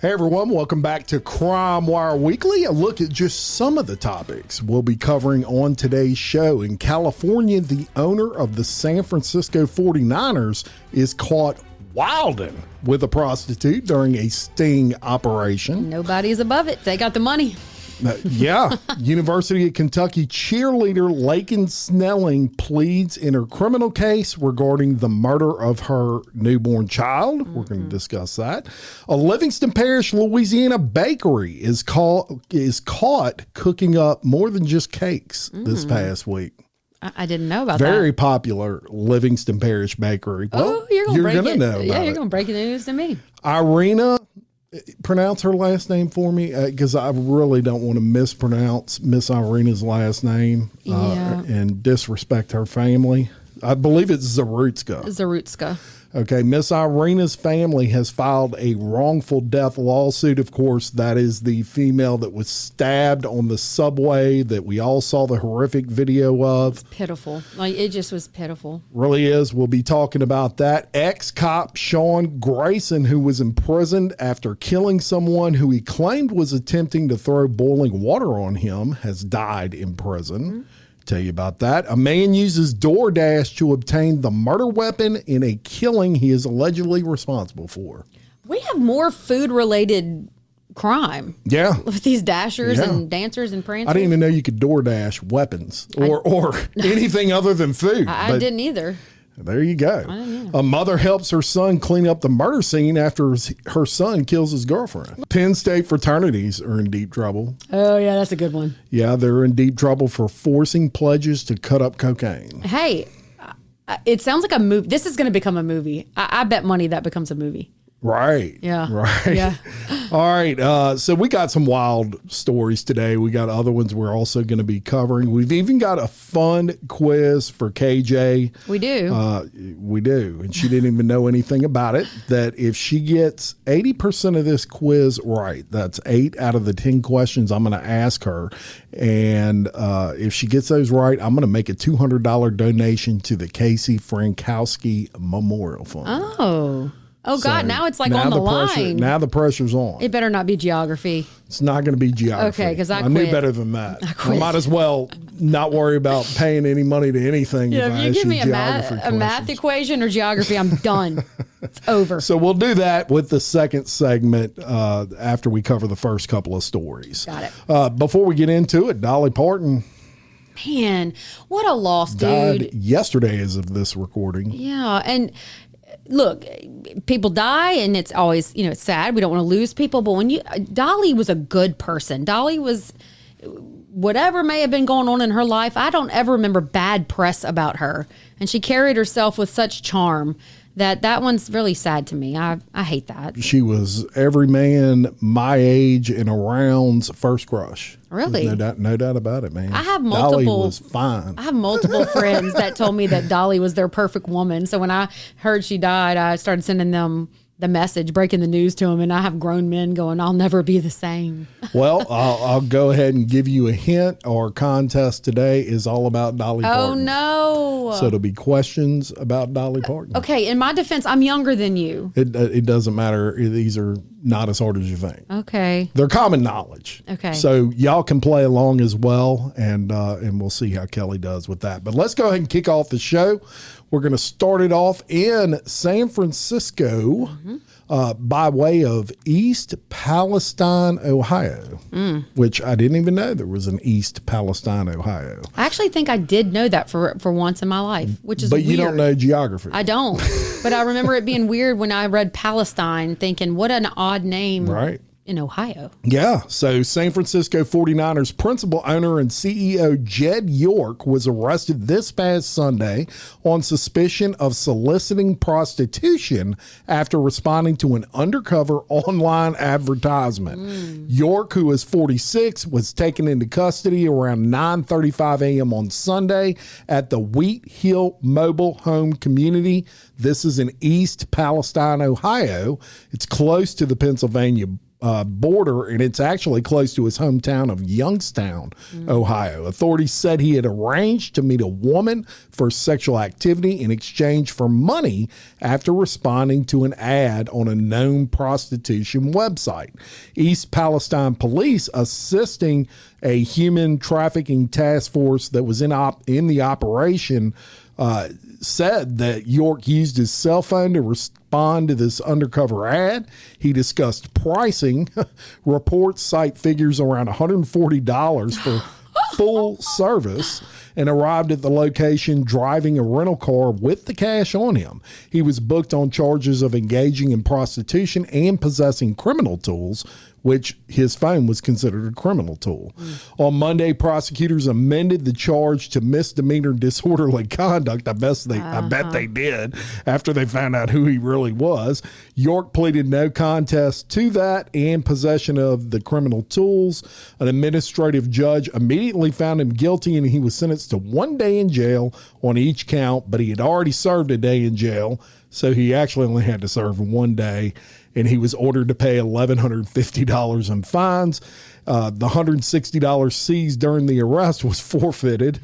Hey everyone, welcome back to Crime Wire Weekly. A look at just some of the topics we'll be covering on today's show. In California, the owner of the San Francisco 49'ers is caught wilding with a prostitute during a sting operation. Nobody's above it. They got the money. Yeah. University of Kentucky cheerleader Laken Snelling pleads in her criminal case regarding the murder of her newborn child. We're going to discuss that. A Livingston Parish, Louisiana bakery is caught cooking up more than just cakes this past week. I didn't know about that. Very popular Livingston Parish bakery. Oh, you're going to break it. Know Yeah, you're it. going to break the news to me. Iryna, pronounce her last name for me, because I really don't want to mispronounce Miss Iryna's last name and disrespect her family. I believe it's Zarutska. Zarutska. Okay, Miss Iryna's family has filed a wrongful death lawsuit. Of course, that is the female that was stabbed on the subway that we all saw the horrific video of. It's pitiful. Like, it just was pitiful. Really is. We'll be talking about that. Ex-cop Sean Grayson, who was imprisoned after killing someone who he claimed was attempting to throw boiling water on him, has died in prison. Tell you about that. A man uses Doordash to obtain the murder weapon in a killing he is allegedly responsible for. We have more food-related crime. Yeah. With these dashers and dancers and prancers. I didn't even know you could Doordash weapons or anything other than food. I didn't either. There you go. A mother helps her son clean up the murder scene after her son kills his girlfriend. Penn State fraternities are in deep trouble. Oh, yeah, that's a good one. Yeah, they're in deep trouble for forcing pledges to cut up cocaine. Hey, it sounds like a movie. This is going to become a movie. I bet money that becomes a movie. Right. Yeah. Right. Yeah. All right. So we got some wild stories today. We got other ones we're also going to be covering. We've even got a fun quiz for KJ. We do. We do. And she didn't even know anything about it. That if she gets 80% of this quiz right, that's 8 out of the 10 questions I'm going to ask her. And if she gets those right, I'm going to make a $200 donation to the Casey Frankowski Memorial Fund. Oh, God, now it's like on the line. Now the pressure's on. It better not be geography. It's not going to be geography. Okay, because I knew better than that. I might as well not worry about paying any money to anything. Yeah, if you give me a math equation or geography, I'm done. It's over. So we'll do that with the second segment after we cover the first couple of stories. Got it. Before we get into it, Dolly Parton. Man, what a loss, dude. Died yesterday as of this recording. Yeah, and look, people die and it's always, it's sad. We don't want to lose people. But Dolly was a good person. Dolly was, whatever may have been going on in her life, I don't ever remember bad press about her. And she carried herself with such charm that one's really sad to me. I hate that. She was every man my age and around's first crush. Really? No doubt about it, man. I have multiple. Dolly was fine. I have multiple friends that told me that Dolly was their perfect woman. So when I heard she died, I started sending them the message, breaking the news to them, and I have grown men going, "I'll never be the same." Well, I'll go ahead and give you a hint. Our contest today is all about Dolly Parton. Oh, no. So it'll be questions about Dolly Parton. Okay, in my defense, I'm younger than you. It doesn't matter. These are not as hard as you think. Okay. They're common knowledge. Okay. So y'all can play along as well, and we'll see how Kelly does with that. But let's go ahead and kick off the show. We're going to start it off in San Francisco by way of East Palestine, Ohio, which I didn't even know there was an East Palestine, Ohio. I actually think I did know that for once in my life, which is But weird. you don't know geography. I don't. But I remember it being weird when I read Palestine, thinking, what an odd name. Right. In Ohio. Yeah. So San Francisco 49ers principal owner and CEO Jed York was arrested this past Sunday on suspicion of soliciting prostitution after responding to an undercover online advertisement. York, who is 46, was taken into custody around 9:35 a.m. on Sunday at the Wheat Hill Mobile Home Community. This is in East Palestine, Ohio. It's close to the Pennsylvania border, and it's actually close to his hometown of Youngstown, Ohio. Authorities said he had arranged to meet a woman for sexual activity in exchange for money after responding to an ad on a known prostitution website. East Palestine police, assisting a human trafficking task force that was in the operation, said that York used his cell phone to respond to this undercover ad. He discussed pricing. Reports cite figures around $140 for full service, and arrived at the location driving a rental car with the cash on him. He was booked on charges of engaging in prostitution and possessing criminal tools, which his phone was considered a criminal tool. On Monday, prosecutors amended the charge to misdemeanor disorderly conduct. I bet they did after they found out who he really was. York pleaded no contest to that and possession of the criminal tools. An administrative judge immediately found him guilty, and he was sentenced to 1 day in jail on each count, but he had already served a day in jail, so he actually only had to serve 1 day. And he was ordered to pay $1,150 in fines. The $160 seized during the arrest was forfeited.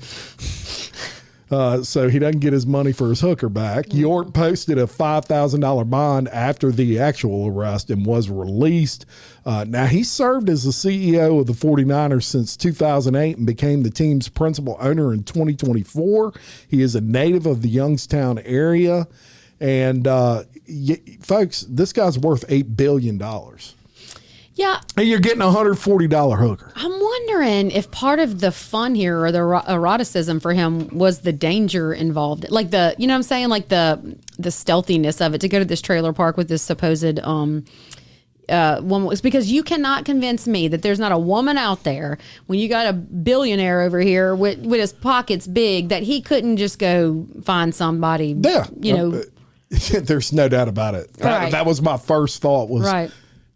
So he doesn't get his money for his hooker back. York posted a $5,000 bond after the actual arrest and was released. Now, he served as the CEO of the 49ers since 2008 and became the team's principal owner in 2024. He is a native of the Youngstown area. And folks, this guy's worth $8 billion. Yeah. And you're getting a $140 hooker. I'm wondering if part of the fun here or the eroticism for him was the danger involved. Like you know what I'm saying? Like the stealthiness of it, to go to this trailer park with this supposed woman. It's because you cannot convince me that there's not a woman out there when you got a billionaire over here with his pockets big that he couldn't just go find somebody. Yeah. You know. There's no doubt about it. That was my first thought was, right.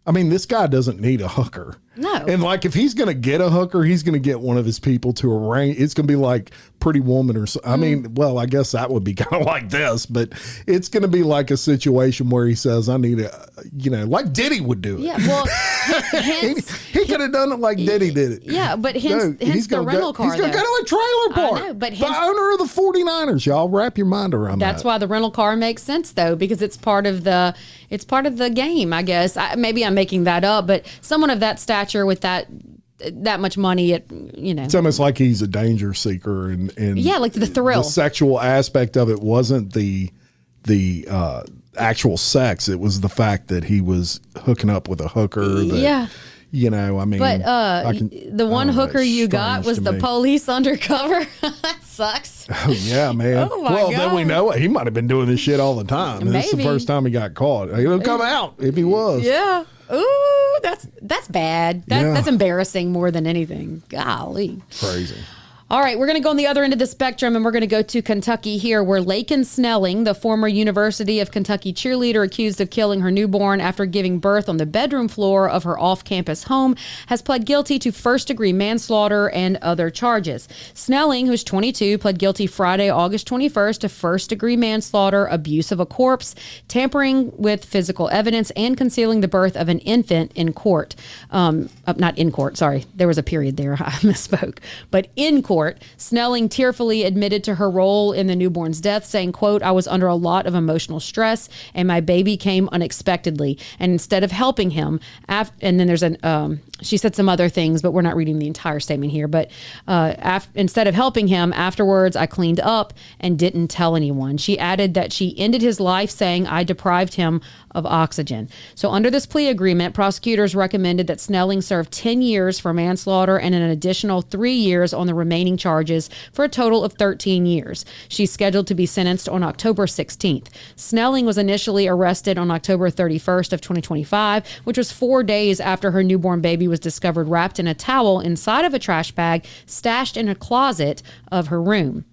I mean, this guy doesn't need a hooker. No. And like, if he's going to get a hooker, he's going to get one of his people to arrange. It's going to be like Pretty Woman or something. I mean, well, I guess that would be kind of like this, but it's going to be like a situation where he says, I need like Diddy would do it. Yeah. Well, he could have done it like Diddy did it. Yeah. But hence the rental car. He's going to go to a trailer park. I know, but the owner of the 49ers, y'all wrap your mind around that. That's why the rental car makes sense, though, because it's part of the game, I guess. Maybe I'm making that up, but someone of that stature with that much money, it's almost like he's a danger seeker, and yeah, like the thrill. The sexual aspect of it wasn't the actual sex; it was the fact that he was hooking up with a hooker. Yeah. I mean, but the one hooker you got was the police undercover. That sucks. Oh yeah, man. Oh my God. Then we know it. He might have been doing this shit all the time. Maybe. This is the first time he got caught. He'll come out if he was. Yeah. Ooh, that's bad. That's embarrassing more than anything. Golly. Crazy. All right, we're going to go on the other end of the spectrum, and we're going to go to Kentucky here, where Laken Snelling, the former University of Kentucky cheerleader accused of killing her newborn after giving birth on the bedroom floor of her off-campus home, has pled guilty to first-degree manslaughter and other charges. Snelling, who's 22, pled guilty Friday, August 21st to first-degree manslaughter, abuse of a corpse, tampering with physical evidence, and concealing the birth of an infant in court. Not in court, sorry. There was a period there. I misspoke. But in court, Snelling tearfully admitted to her role in the newborn's death, saying, quote, "I was under a lot of emotional stress and my baby came unexpectedly. And instead of helping him, and then there's she said some other things, but we're not reading the entire statement here. But instead of helping him afterwards, I cleaned up and didn't tell anyone." She added that she ended his life, saying, "I deprived him of oxygen." So under this plea agreement, prosecutors recommended that Snelling serve 10 years for manslaughter and an additional 3 years on the remaining charges for a total of 13 years. She's scheduled to be sentenced on October 16th. Snelling was initially arrested on October 31st of 2025, which was 4 days after her newborn baby was discovered wrapped in a towel inside of a trash bag stashed in a closet of her room.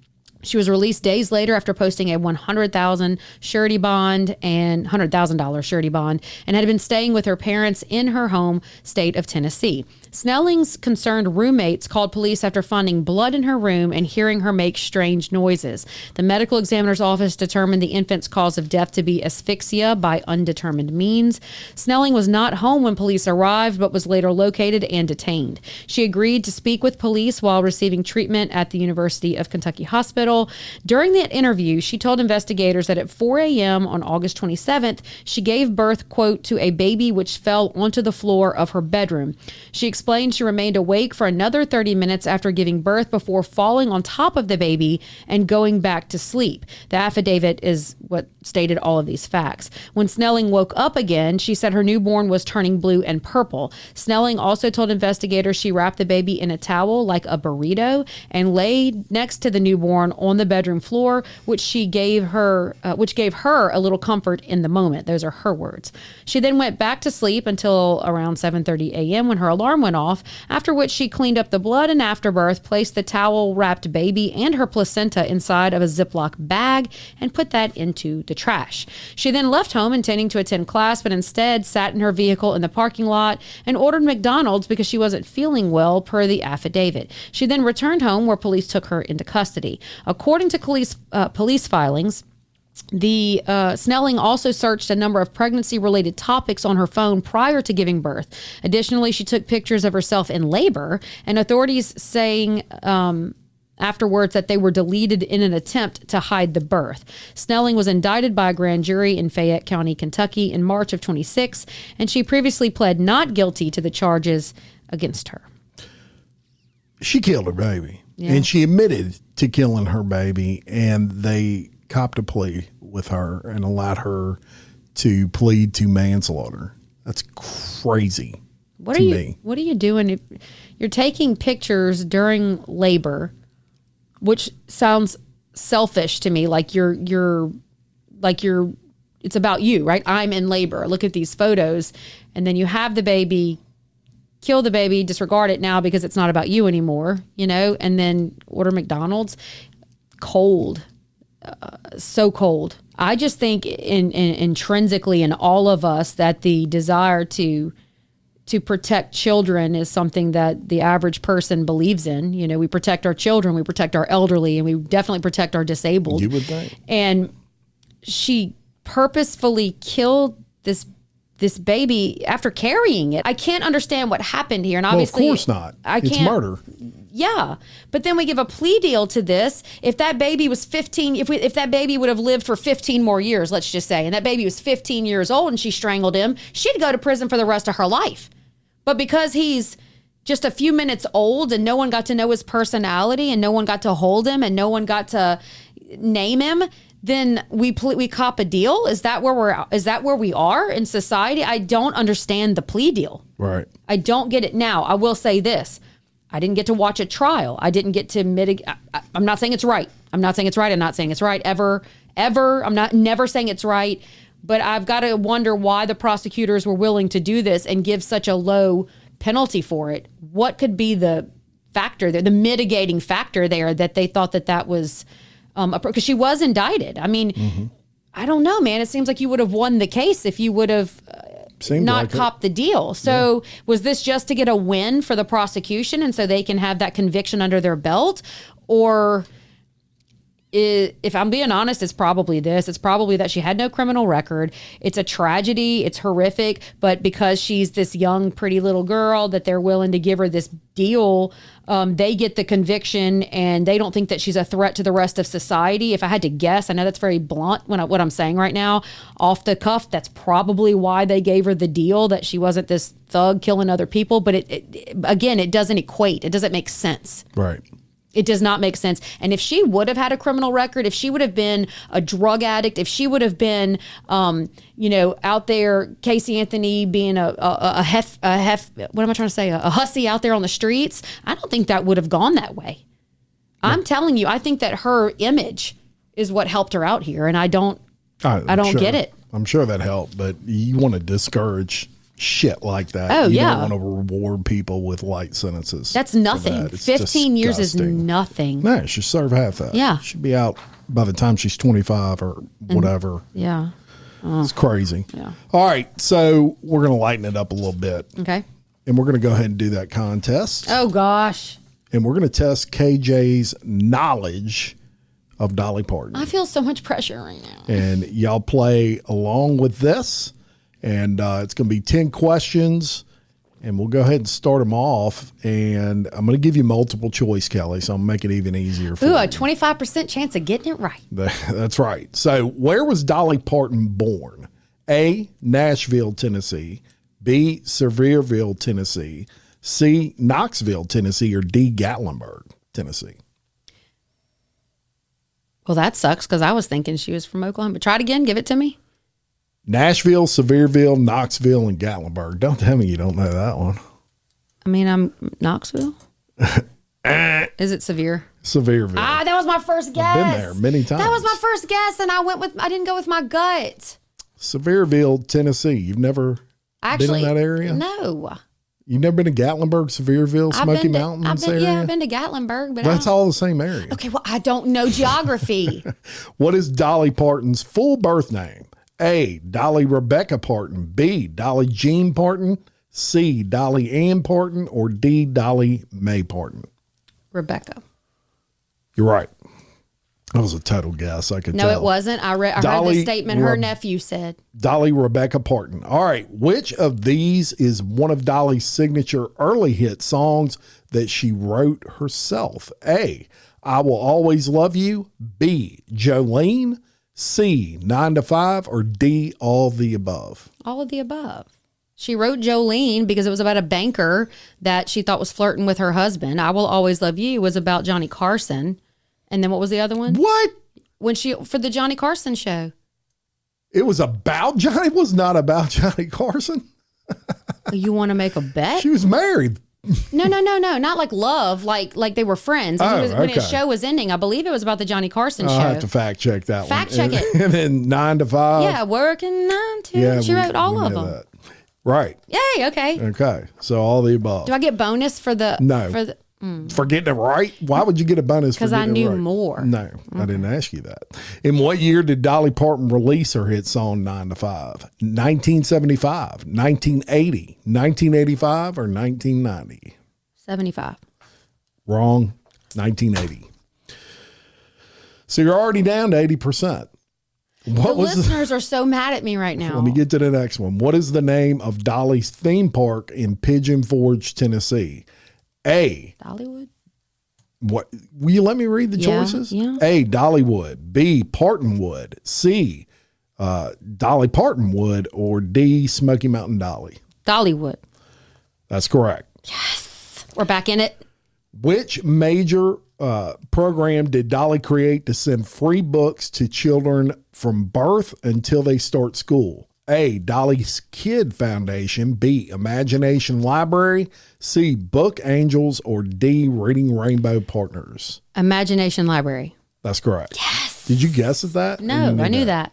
She was released days later after posting a $100,000 surety bond and $100,000 surety bond, and had been staying with her parents in her home state of Tennessee. Snelling's concerned roommates called police after finding blood in her room and hearing her make strange noises. The medical examiner's office determined the infant's cause of death to be asphyxia by undetermined means. Snelling was not home when police arrived, but was later located and detained. She agreed to speak with police while receiving treatment at the University of Kentucky Hospital. During that interview, she told investigators that at 4 a.m. on August 27th, she gave birth, quote, to a baby which fell onto the floor of her bedroom. She explained she remained awake for another 30 minutes after giving birth before falling on top of the baby and going back to sleep. The affidavit is what stated all of these facts. When Snelling woke up again, she said her newborn was turning blue and purple. Snelling also told investigators she wrapped the baby in a towel like a burrito and laid next to the newborn on the bedroom floor, which gave her a little comfort in the moment. Those are her words. She then went back to sleep until around 7:30 a.m. when her alarm went off, after which she cleaned up the blood and afterbirth, placed the towel-wrapped baby and her placenta inside of a Ziploc bag, and put that into the trash. She then left home intending to attend class, but instead sat in her vehicle in the parking lot and ordered McDonald's because she wasn't feeling well, per the affidavit. She then returned home, where police took her into custody. According to police filings, the Snelling also searched a number of pregnancy-related topics on her phone prior to giving birth. Additionally, she took pictures of herself in labor, and authorities saying afterwards that they were deleted in an attempt to hide the birth. Snelling was indicted by a grand jury in Fayette County, Kentucky in March of 26, and she previously pled not guilty to the charges against her. She killed her baby, Yeah. and she admitted to killing her baby, and they copped a plea with her and allowed her to plead to manslaughter. That's crazy. What are you doing? If you're taking pictures during labor, which sounds selfish to me, like you're it's about you, right? I'm in labor. Look at these photos. And then you have the baby, kill the baby, disregard it now because it's not about you anymore, and then order McDonald's. Cold. So cold. I just think intrinsically in all of us that the desire to protect children is something that the average person believes in. We protect our children, we protect our elderly, and we definitely protect our disabled. You would think. And she purposefully killed this baby after carrying it. I can't understand what happened here. And obviously, of course not. It's murder. Yeah. But then we give a plea deal to this. If that baby was 15, if that baby would have lived for 15 more years, let's just say, and that baby was 15 years old and she strangled him, she'd go to prison for the rest of her life. But because he's just a few minutes old and no one got to know his personality and no one got to hold him and no one got to name him, then we cop a deal? Is that where we are in society? I don't understand the plea deal. Right. I don't get it. Now, I will say this. I didn't get to watch a trial. I didn't get to mitigate. I'm not saying it's right. I'm not saying it's right. I'm not saying it's right ever. I'm never saying it's right. But I've got to wonder why the prosecutors were willing to do this and give such a low penalty for it. What could be the factor there, the mitigating factor there, that they thought that was because she was indicted. I mean, I don't know, man. It seems like you would have won the case if you would have not copped the deal. So was this just to get a win for the prosecution and so they can have that conviction under their belt? Or if I'm being honest, it's probably this. It's probably that she had no criminal record. It's a tragedy. It's horrific. But because she's this young, pretty little girl, that they're willing to give her this deal, they get the conviction and they don't think that she's a threat to the rest of society. If I had to guess, I know that's very blunt what I'm saying right now, off the cuff, that's probably why they gave her the deal, that she wasn't this thug killing other people. But it doesn't equate. It doesn't make sense. Right. It does not make sense. And if she would have had a criminal record, if she would have been a drug addict, if she would have been, out there, Casey Anthony being a hussy out there on the streets, I don't think that would have gone that way. Yeah. I'm telling you, I think that her image is what helped her out here. And I don't get it. I'm sure that helped, but you want to discourage shit like that. Oh, you yeah. don't want to reward people with light sentences. That's nothing. That. 15 years is nothing. No, she served half that. Yeah. She'd be out by the time she's 25 or whatever. Yeah. It's crazy. Yeah. All right. So we're going to lighten it up a little bit. Okay. and we're going to go ahead and do that contest. Oh, gosh. And we're going to test KJ's knowledge of Dolly Parton. I feel so much pressure right now. And y'all play along with this. And it's going to be 10 questions. And we'll go ahead and start them off. And I'm going to give you multiple choice, Kelly, so I'll make it even easier for you. A 25% chance of getting it right. That's right. So where was Dolly Parton born? A, Nashville, Tennessee. B, Sevierville, Tennessee. C, Knoxville, Tennessee. Or D, Gatlinburg, Tennessee. Well, that sucks because I was thinking she was from Oklahoma. Try it again. Give it to me. Nashville, Sevierville, Knoxville, and Gatlinburg. Don't tell me you don't know that one. I mean, I'm Knoxville. Is it Severe? Sevierville. That was my first guess. I've been there many times. That was my first guess, and I didn't go with my gut. Sevierville, Tennessee. You've never been in that area? No. You've never been to Gatlinburg, Sevierville, Smoky Mountains area? Yeah, I've been to Gatlinburg. But that's all the same area. Okay, well, I don't know geography. What is Dolly Parton's full birth name? A, Dolly Rebecca Parton. B, Dolly Jean Parton. C, Dolly Ann Parton. Or D, Dolly Mae Parton. Rebecca. You're right. That was a total guess. I could tell. No, it wasn't. I heard the statement her nephew said. Dolly Rebecca Parton. All right. Which of these is one of Dolly's signature early hit songs that she wrote herself? A, I Will Always Love You. B, Jolene. C, 9 to 5. Or D, all the above? All of the above. She wrote Jolene because it was about a banker that she thought was flirting with her husband. I Will Always Love You was about Johnny Carson. And then what was the other one? What? For the Johnny Carson show. It was about Johnny? It was not about Johnny Carson. You want to make a bet? She was married. No. Not like love, like they were friends. When his show was ending, I believe it was about the Johnny Carson show. I'll have to fact check that one. Fact check it. And then 9 to 5. Yeah, working 9 to. Yeah, she wrote all of them. That. Right. Yay, okay. Okay. So all the above. Do I get bonus for the... No. For getting it right? Why would you get a bonus for getting it right? Because I knew more. No, I didn't ask you that. In what year did Dolly Parton release her hit song 9 to 5? 1975, 1980, 1985, or 1990? 75. Wrong. 1980. So you're already down to 80%. Listeners are so mad at me right now. Let me get to the next one. What is the name of Dolly's theme park in Pigeon Forge, Tennessee? A. Dollywood? What? Will you let me read the choices? Yeah. A. Dollywood. B. Partonwood. C. Dolly Partonwood. Or D. Smoky Mountain Dolly. Dollywood. That's correct. Yes. We're back in it. Which major program did Dolly create to send free books to children from birth until they start school? A, Dolly's Kid Foundation. B, Imagination Library. C, Book Angels. Or D, Reading Rainbow Partners. Imagination Library. That's correct. Yes. Did you guess at that? No, I knew that.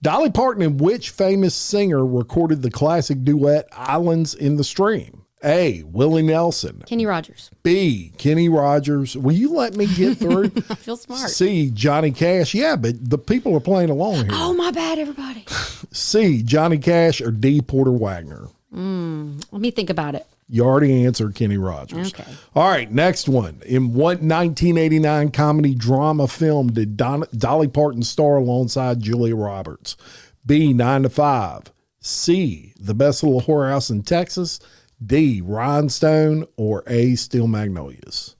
Dolly Parton and which famous singer recorded the classic duet Islands in the Stream? A, Willie Nelson. Kenny Rogers. B, Kenny Rogers. Will you let me get through? I feel smart. C, Johnny Cash. Yeah, but the people are playing along here. Oh, my bad, everybody. C, Johnny Cash. Or D, Porter Wagner. Let me think about it. You already answered Kenny Rogers. Okay. All right, next one. In what 1989 comedy drama film did Dolly Parton star alongside Julia Roberts? B, 9 to 5. C, The Best Little Whorehouse in Texas. D, Rhinestone. Or A, Steel Magnolias.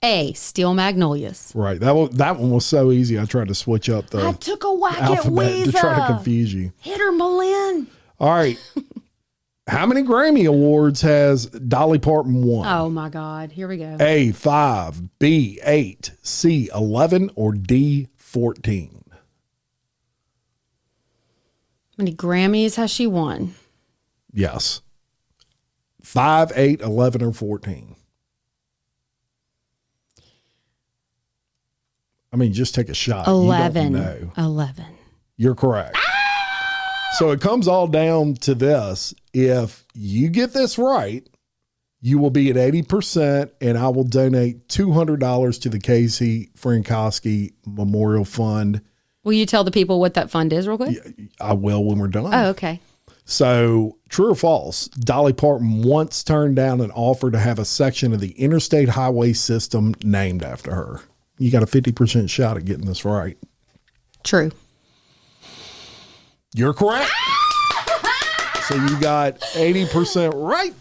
A, Steel Magnolias. Right. That one was so easy. I tried to switch up the I took a whack at alphabet Weezer to try to confuse you. Hit her, Malin. All right. How many Grammy Awards has Dolly Parton won? Oh, my God. Here we go. A, 5. B, 8. C, 11. Or D, 14. How many Grammys has she won? Yes. 5, 8, 11, or 14. I mean, just take a shot. 11. You don't know. 11. You're correct. So it comes all down to this. If you get this right, you will be at 80%, and I will donate $200 to the Casey Frankowski Memorial Fund. Will you tell the people what that fund is real quick? I will when we're done. Oh, okay. So, true or false, Dolly Parton once turned down an offer to have a section of the interstate highway system named after her. You got a 50% shot at getting this right. True. You're correct. So you got 80% right,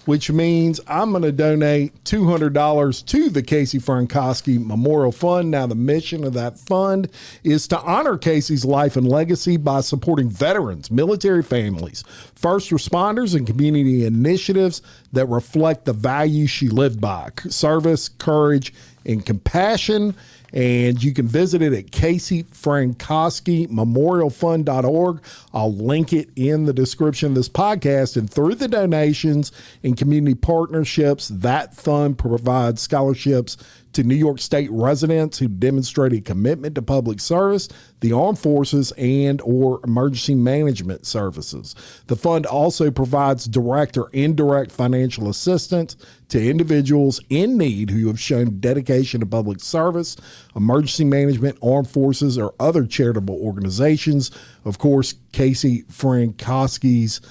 which means I'm going to donate $200 to the Casey Frankowski Memorial Fund. Now, the mission of that fund is to honor Casey's life and legacy by supporting veterans, military families, first responders, and community initiatives that reflect the values she lived by: service, courage, and compassion. And you can visit it at CaseyFrankowskiMemorialFund.org. I'll link it in the description of this podcast. And through the donations and community partnerships, that fund provides scholarships to New York State residents who demonstrate a commitment to public service, the armed forces, and or emergency management services. The fund also provides direct or indirect financial assistance to individuals in need who have shown dedication to public service, emergency management, armed forces, or other charitable organizations. Of course, Casey Frankowski's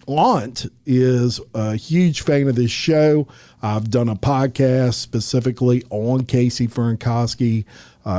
aunt is a huge fan of this show. I've done a podcast specifically on Casey Frankowski.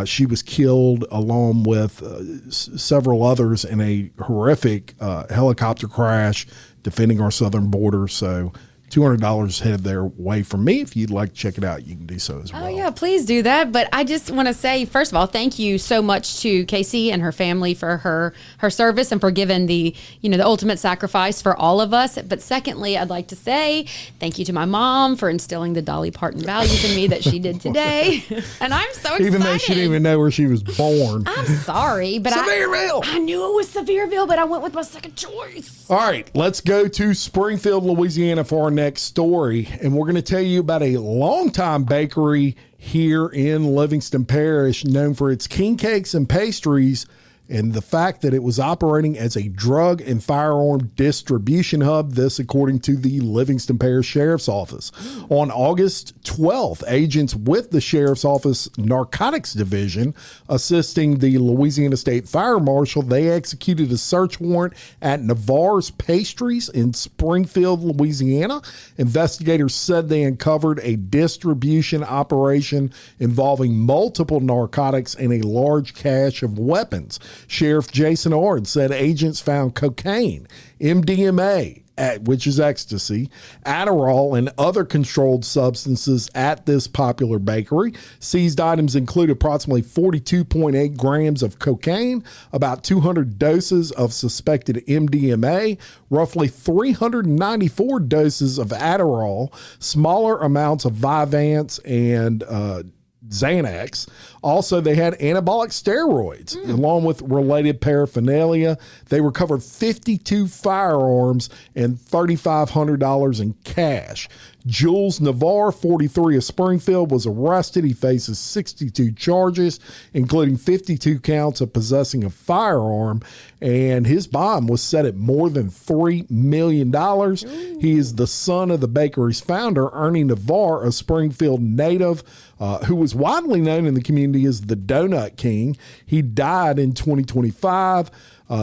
She was killed along with several others in a horrific helicopter crash defending our southern border. So $200 headed their way from me. If you'd like to check it out, you can do so as well. Oh, yeah, please do that. But I just want to say, first of all, thank you so much to Casey and her family for her service and for giving the ultimate sacrifice for all of us. But secondly, I'd like to say thank you to my mom for instilling the Dolly Parton values in me that she did today. And I'm so excited. Even though she didn't even know where she was born. I'm sorry, but Sevierville. I knew it was Sevierville, but I went with my second choice. All right, let's go to Springfield, Louisiana for our next story, and we're going to tell you about a longtime bakery here in Livingston Parish known for its king cakes and pastries, and the fact that it was operating as a drug and firearm distribution hub. This according to the Livingston Parish Sheriff's Office. On August 12th, agents with the Sheriff's Office Narcotics Division assisting the Louisiana State Fire Marshal, they executed a search warrant at Navarre's Pastries in Springfield, Louisiana. Investigators said they uncovered a distribution operation involving multiple narcotics and a large cache of weapons. Sheriff Jason Ord said agents found cocaine, MDMA, which is ecstasy, Adderall, and other controlled substances at this popular bakery. Seized items include approximately 42.8 grams of cocaine, about 200 doses of suspected MDMA, roughly 394 doses of Adderall, smaller amounts of Vyvanse and Xanax. Also, they had anabolic steroids along with related paraphernalia. They recovered 52 firearms and $3,500 in cash. Jules Navarre, 43 of Springfield, was arrested. He faces 62 charges, including 52 counts of possessing a firearm, and his bond was set at more than $3 million. He is the son of the bakery's founder, Ernie Navarre, a Springfield native, who was widely known in the community as the Donut King. He died in 2025.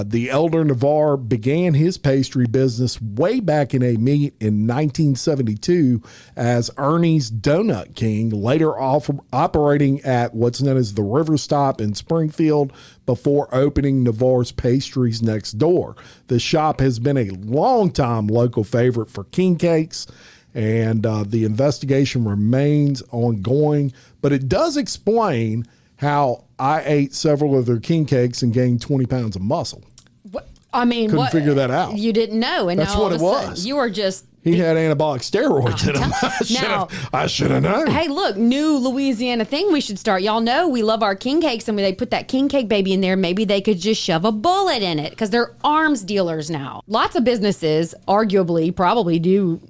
The elder Navarre began his pastry business way back in a meet in 1972 as Ernie's Donut King, later operating at what's known as the River Stop in Springfield before opening Navarre's Pastries next door. The shop has been a longtime local favorite for king cakes, and the investigation remains ongoing, but it does explain how I ate several of their king cakes and gained 20 pounds of muscle. Couldn't figure that out. You didn't know, and that's now what it was. Sudden, you were just. He had anabolic steroids in him. I should have known. Hey, look, new Louisiana thing we should start. Y'all know we love our king cakes, and when they put that king cake baby in there, maybe they could just shove a bullet in it because they're arms dealers now. Lots of businesses, arguably, probably do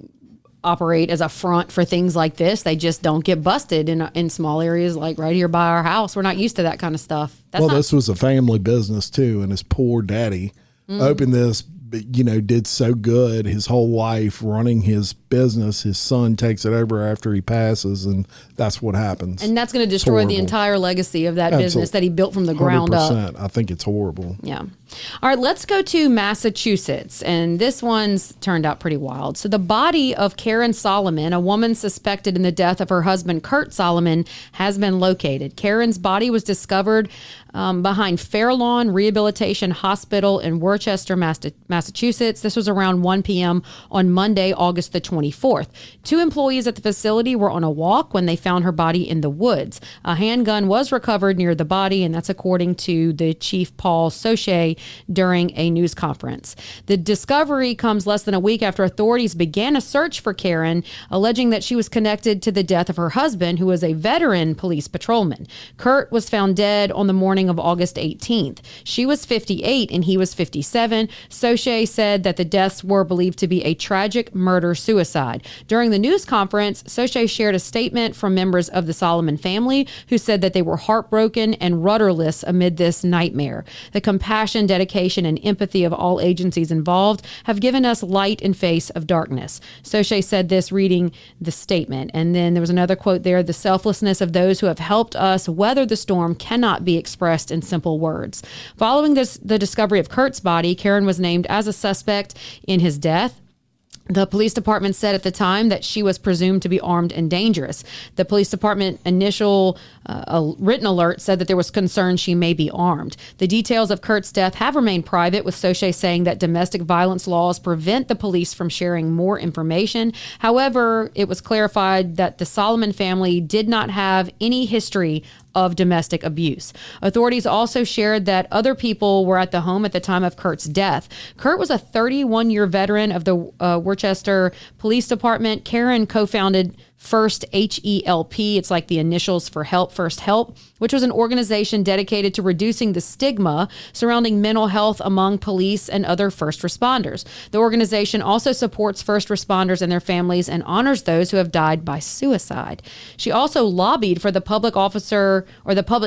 operate as a front for things like this. They just don't get busted in small areas like right here by our house. We're not used to that kind of stuff. This was a family business too, and his poor daddy opened this, did so good his whole life running his business. His son takes it over after he passes, and that's what happens. And that's going to destroy the entire legacy of that business that he built from the ground up. I think it's horrible. Yeah. All right, let's go to Massachusetts, and this one's turned out pretty wild. So the body of Karen Solomon, a woman suspected in the death of her husband, Kurt Solomon, has been located. Karen's body was discovered behind Fairlawn Rehabilitation Hospital in Worcester, Massachusetts. This was around 1 p.m. on Monday, August the 24th. 2 employees at the facility were on a walk when they found her body in the woods. A handgun was recovered near the body, and that's according to the Chief Paul Soche during a news conference. The discovery comes less than a week after authorities began a search for Karen, alleging that she was connected to the death of her husband, who was a veteran police patrolman. Kurt was found dead on the morning of August 18th. She was 58 and he was 57. Soche said that the deaths were believed to be a tragic murder-suicide. During the news conference, Soche shared a statement from members of the Solomon family who said that they were heartbroken and rudderless amid this nightmare. The compassion, dedication, and empathy of all agencies involved have given us light in face of darkness. Soche said this reading the statement. And then there was another quote there: "The selflessness of those who have helped us weather the storm cannot be expressed in simple words." Following the discovery of Kurt's body, Karen was named as a suspect in his death. The police department said at the time that she was presumed to be armed and dangerous. The police department initial written alert said that there was concern she may be armed. The details of Kurt's death have remained private, with Soche saying that domestic violence laws prevent the police from sharing more information. However, it was clarified that the Solomon family did not have any history of domestic abuse. Authorities also shared that other people were at the home at the time of Kurt's death. Kurt was a 31-year veteran of the Worcester Police Department. Karen co-founded First HELP, it's like the initials for help, First Help, which was an organization dedicated to reducing the stigma surrounding mental health among police and other first responders. The organization also supports first responders and their families and honors those who have died by suicide. She also lobbied for the Public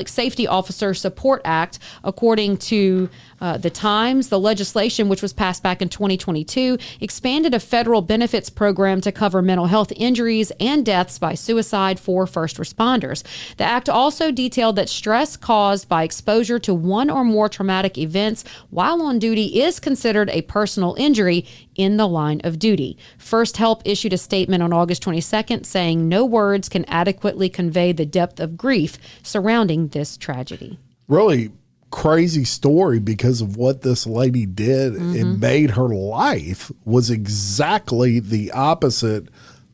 Safety Officer Support Act. According to the Times, the legislation, which was passed back in 2022, expanded a federal benefits program to cover mental health injuries and deaths by suicide for first responders. The act also detailed that stress caused by exposure to one or more traumatic events while on duty is considered a personal injury in the line of duty. First Help issued a statement on August 22nd saying no words can adequately convey the depth of grief surrounding this tragedy. Really crazy story, because of what this lady did. It made her life was exactly the opposite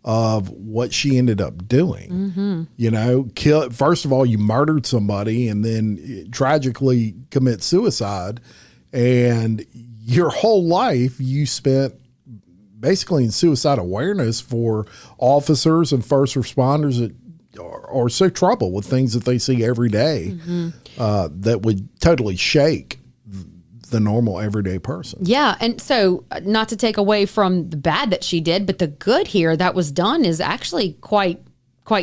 of what she ended up doing. You know, first of all, you murdered somebody and then tragically commit suicide, and your whole life you spent basically in suicide awareness for officers and first responders that are so troubled with things that they see every day that would totally shake the normal everyday person. Yeah. And so not to take away from the bad that she did, but the good here that was done is actually quite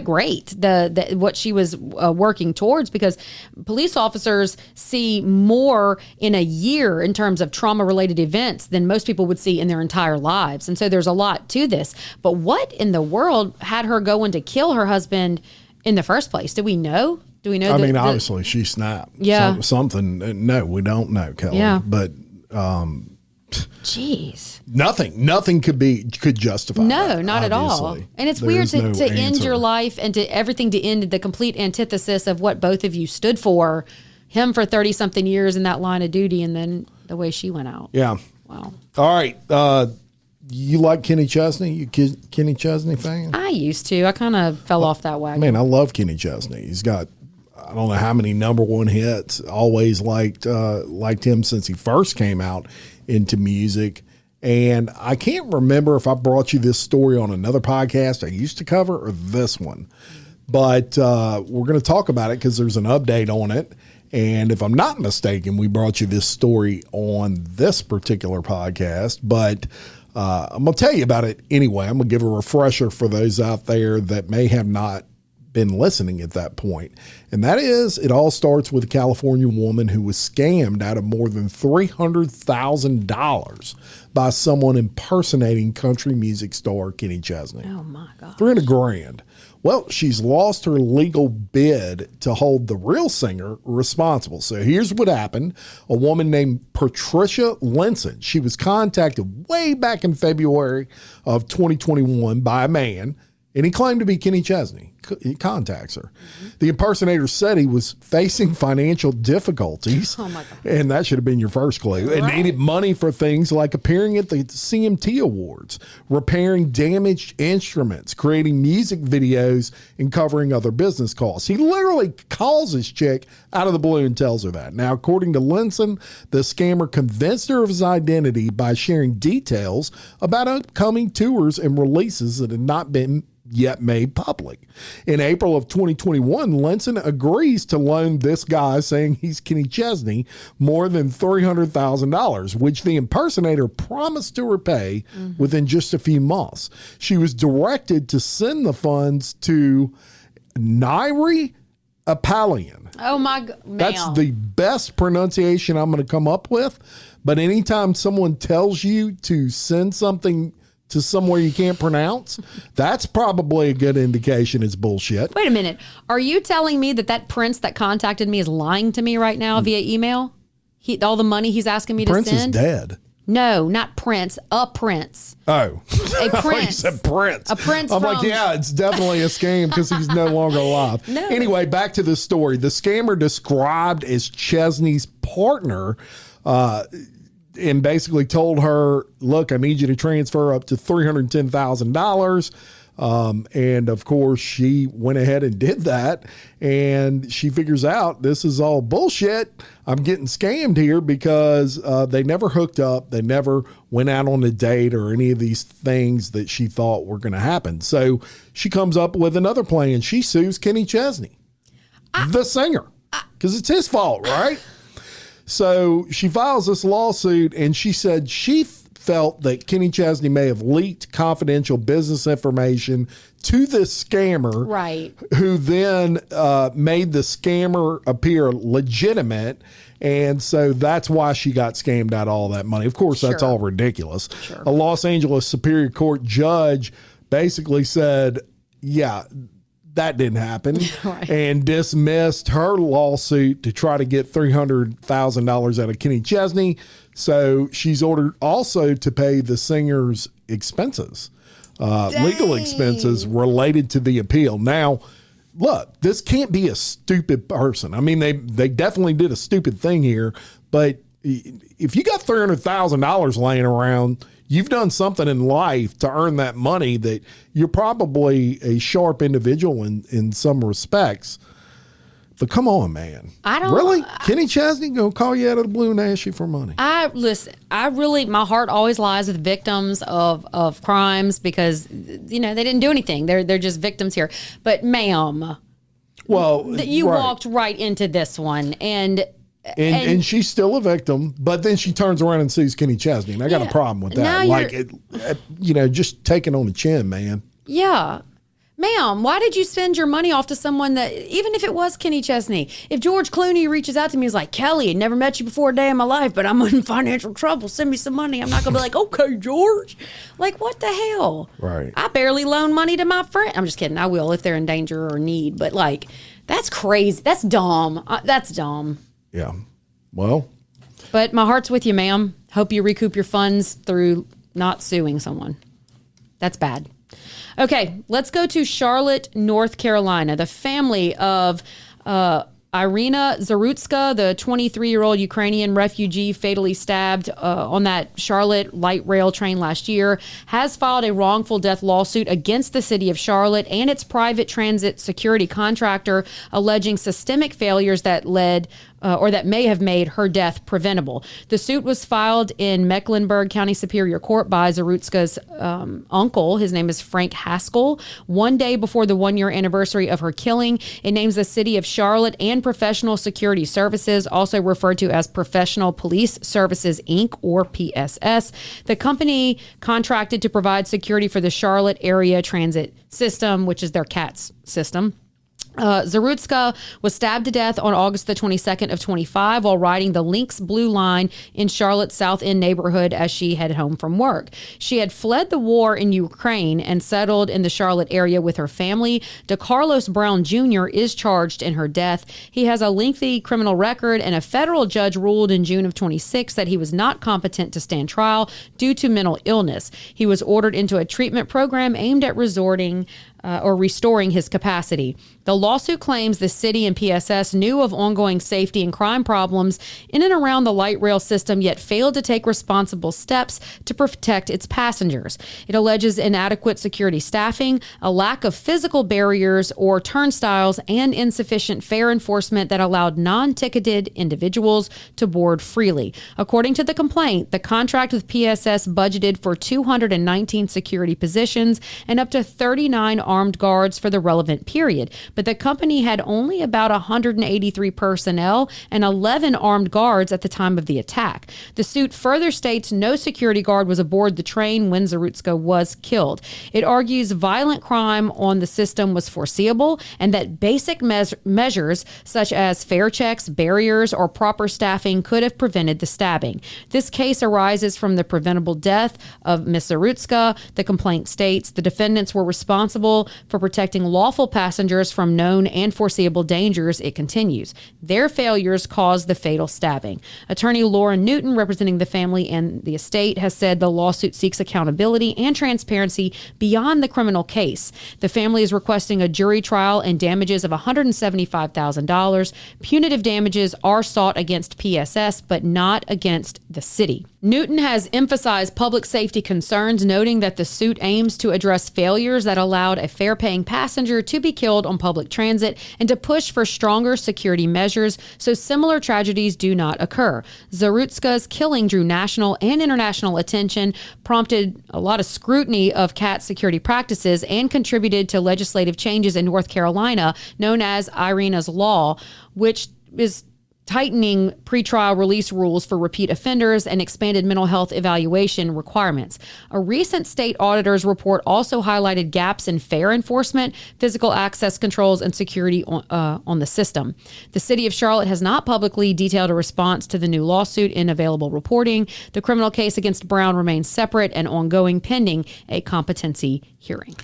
great. The what she was working towards, because police officers see more in a year in terms of trauma related events than most people would see in their entire lives. And so there's a lot to this. But what in the world had her going to kill her husband in the first place? Do we know? I mean, obviously she snapped. Yeah. Something. No, we don't know, Kelly. Yeah. But jeez. Nothing could justify No, that, not obviously. at all. And it's weird to end your life and to everything to end the complete antithesis of what both of you stood for. Him for 30 something years in that line of duty, and then the way she went out. Yeah. Wow. All right. You like Kenny Chesney? You Kenny Chesney fan? I used to. I kind of fell off that wagon. Man, I love Kenny Chesney. He's got, I don't know how many #1 hits. Always liked him since he first came out into music. And I can't remember if I brought you this story on another podcast I used to cover or this one. But we're going to talk about it because there's an update on it. And if I'm not mistaken, we brought you this story on this particular podcast. But I'm going to tell you about it anyway. I'm going to give a refresher for those out there that may have not been listening at that point. And that is, it all starts with a California woman who was scammed out of more than $300,000 by someone impersonating country music star Kenny Chesney. Oh my God. $300,000. Well, she's lost her legal bid to hold the real singer responsible. So here's what happened. A woman named Patricia Linson, she was contacted way back in February of 2021 by a man, and he claimed to be Kenny Chesney. He contacts her. Mm-hmm. The impersonator said he was facing financial difficulties. Oh my God. And that should have been your first clue. Right. And needed money for things like appearing at the CMT Awards, repairing damaged instruments, creating music videos, and covering other business costs. He literally calls this chick out of the blue and tells her that. Now, according to Linson, the scammer convinced her of his identity by sharing details about upcoming tours and releases that had not been yet made public. In April of 2021, Linson agrees to loan this guy, saying he's Kenny Chesney, more than $300,000, which the impersonator promised to repay within just a few months. She was directed to send the funds to Nairi Apalian. Oh my God, That's the best pronunciation I'm going to come up with. But anytime someone tells you to send something to somewhere you can't pronounce, that's probably a good indication it's bullshit. Wait a minute. Are you telling me that prince that contacted me is lying to me right now via email? All the money he's asking me Prince to send? Prince is dead. No, not Prince. A prince. Oh. A I thought you prince. said Prince. A prince I'm from... like, yeah, it's definitely a scam because he's no longer alive. No. Anyway, back to the story. The scammer, described as Chesney's partner, and basically told her, look, I need you to transfer up to $310,000. And of course, she went ahead and did that. And she figures out this is all bullshit. I'm getting scammed here because they never hooked up. They never went out on a date or any of these things that she thought were going to happen. So she comes up with another plan. She sues Kenny Chesney, the singer, because it's his fault, right? So she files this lawsuit, and she said she felt that Kenny Chesney may have leaked confidential business information to this scammer, right? Who then made the scammer appear legitimate. And so that's why she got scammed out of all that money. Of course, that's all ridiculous. Sure. A Los Angeles Superior Court judge basically said, yeah, that didn't happen, right, and dismissed her lawsuit to try to get $300,000 out of Kenny Chesney. So she's ordered also to pay the singer's expenses, legal expenses related to the appeal. Now, look, this can't be a stupid person. I mean, they definitely did a stupid thing here, but if you got $300,000 laying around, you've done something in life to earn that money that you're probably a sharp individual in some respects. But come on, man. I don't really. Kenny Chesney gonna call you out of the blue and ask you for money. My heart always lies with victims of crimes because they didn't do anything. They're just victims here. But ma'am, well, you walked right into this one and she's still a victim, but then she turns around and sues Kenny Chesney, and I got a problem with that. Like, just taking on the chin, man. Yeah. Ma'am, why did you spend your money off to someone that, even if it was Kenny Chesney, if George Clooney reaches out to me and is like, Kelly, I never met you before a day in my life, but I'm in financial trouble. Send me some money. I'm not going to be like, okay, George. Like, what the hell? Right. I barely loan money to my friend. I'm just kidding. I will if they're in danger or need. But, like, that's crazy. That's dumb. That's dumb. Yeah. Well. But my heart's with you, ma'am. Hope you recoup your funds through not suing someone. That's bad. Okay, let's go to Charlotte, North Carolina. The family of Iryna Zarutska, the 23-year-old Ukrainian refugee fatally stabbed on that Charlotte light rail train last year, has filed a wrongful death lawsuit against the city of Charlotte and its private transit security contractor, alleging systemic failures that led or that may have made her death preventable. The suit was filed in Mecklenburg County Superior Court by Zarutska's uncle. His name is Frank Haskell. One day before the one-year anniversary of her killing, it names the city of Charlotte and Professional Security Services, also referred to as Professional Police Services, Inc., or PSS. The company contracted to provide security for the Charlotte Area Transit System, which is their CATS system. Zarutska was stabbed to death on August the 22nd of 25 while riding the Lynx Blue Line in Charlotte's South End neighborhood as she headed home from work. She had fled the war in Ukraine and settled in the Charlotte area with her family. DeCarlos Brown Jr. is charged in her death. He has a lengthy criminal record, and a federal judge ruled in June of 26 that he was not competent to stand trial due to mental illness. He was ordered into a treatment program aimed at restoring his capacity. The lawsuit claims the city and PSS knew of ongoing safety and crime problems in and around the light rail system, yet failed to take responsible steps to protect its passengers. It alleges inadequate security staffing, a lack of physical barriers or turnstiles, and insufficient fare enforcement that allowed non-ticketed individuals to board freely. According to the complaint, the contract with PSS budgeted for 219 security positions and up to 39 armed guards for the relevant period, but the company had only about 183 personnel and 11 armed guards at the time of the attack. The suit further states no security guard was aboard the train when Zarutska was killed. It argues violent crime on the system was foreseeable and that basic measures such as fare checks, barriers, or proper staffing could have prevented the stabbing. This case arises from the preventable death of Ms. Zarutska. The complaint states the defendants were responsible for protecting lawful passengers from known and foreseeable dangers. It continues. Their failures caused the fatal stabbing. Attorney Lauren Newton, representing the family and the estate, has said the lawsuit seeks accountability and transparency beyond the criminal case. The family is requesting a jury trial and damages of $175,000. Punitive damages are sought against PSS, but not against the city. Newton has emphasized public safety concerns, noting that the suit aims to address failures that allowed a fare-paying passenger to be killed on public transit and to push for stronger security measures so similar tragedies do not occur. Zarutska's killing drew national and international attention, prompted a lot of scrutiny of CAT security practices, and contributed to legislative changes in North Carolina known as Iryna's Law, which is tightening pretrial release rules for repeat offenders and expanded mental health evaluation requirements. A recent state auditor's report also highlighted gaps in fare enforcement, physical access controls, and security on the system. The city of Charlotte has not publicly detailed a response to the new lawsuit in available reporting. The criminal case against Brown remains separate and ongoing, pending a competency hearing.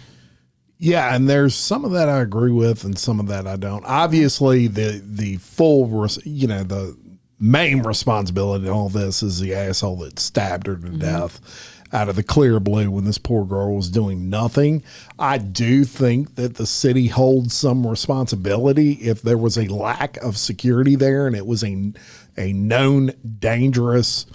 Yeah, and there's some of that I agree with and some of that I don't. Obviously, the full, the main responsibility in all this is the asshole that stabbed her to death out of the clear blue when this poor girl was doing nothing. I do think that the city holds some responsibility if there was a lack of security there and it was a known dangerous,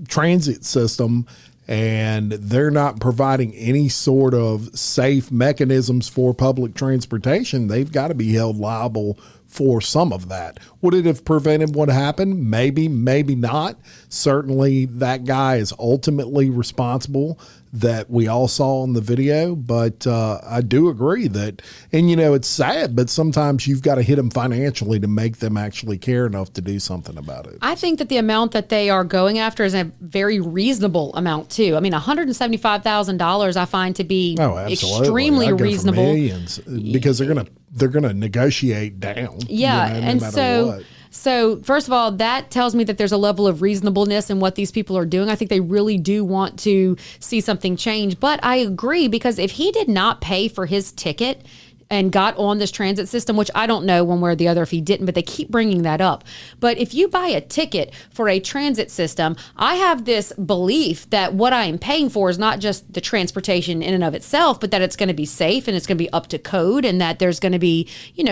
transit system, and they're not providing any sort of safe mechanisms for public transportation. They've got to be held liable for some of that. Would it have prevented what happened? Maybe, maybe not. Certainly that guy is ultimately responsible, that we all saw in the video. But I do agree that, and it's sad, but sometimes you've got to hit them financially to make them actually care enough to do something about it. I think that the amount that they are going after is a very reasonable amount too. I mean, $175,000 I find to be extremely reasonable. Millions, because they're gonna negotiate down. Yeah, no and matter what. So first of all, that tells me that there's a level of reasonableness in what these people are doing. I think they really do want to see something change. But I agree, because if he did not pay for his ticket and got on this transit system, which I don't know one way or the other if he didn't, but they keep bringing that up. But if you buy a ticket for a transit system, I have this belief that what I am paying for is not just the transportation in and of itself, but that it's going to be safe and it's going to be up to code, and that there's going to be,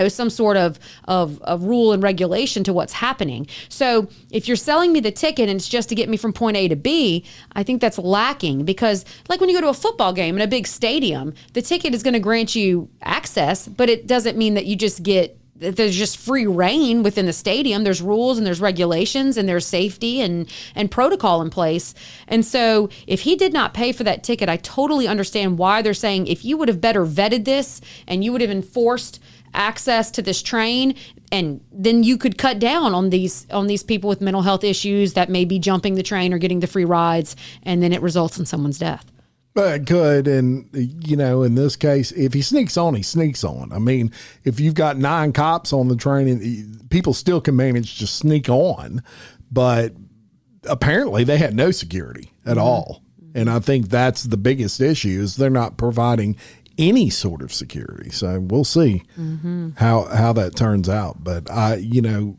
some sort of rule and regulation to what's happening. So if you're selling me the ticket and it's just to get me from point A to B, I think that's lacking, because like when you go to a football game in a big stadium, the ticket is going to grant you access, but it doesn't mean that you just there's just free reign within the stadium. There's rules and there's regulations and there's safety and protocol in place. And so if he did not pay for that ticket, I totally understand why they're saying, if you would have better vetted this and you would have enforced access to this train, and then you could cut down on these people with mental health issues that may be jumping the train or getting the free rides, and then it results in someone's death. But it could, and in this case, if he sneaks on, he sneaks on. I mean, if you've got 9 cops on the train, people still can manage to sneak on, but apparently they had no security at all. And I think that's the biggest issue is they're not providing any sort of security. So we'll see how that turns out. But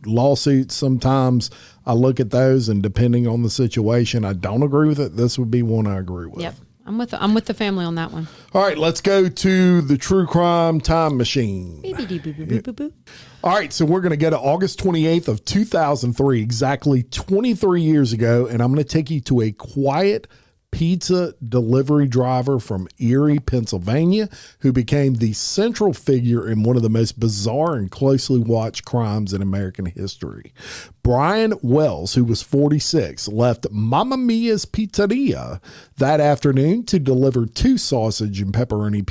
lawsuits, sometimes I look at those, and depending on the situation, I don't agree with it. This would be one I agree with. Yep. I'm with the family on that one. All right, let's go to the true crime time machine. All right, so we're going to go to August 28th of 2003, exactly 23 years ago, and I'm going to take you to a quiet pizza delivery driver from Erie, Pennsylvania, who became the central figure in one of the most bizarre and closely watched crimes in American history. Brian Wells, who was 46, left Mamma Mia's Pizzeria that afternoon to deliver 2 sausage and pepperoni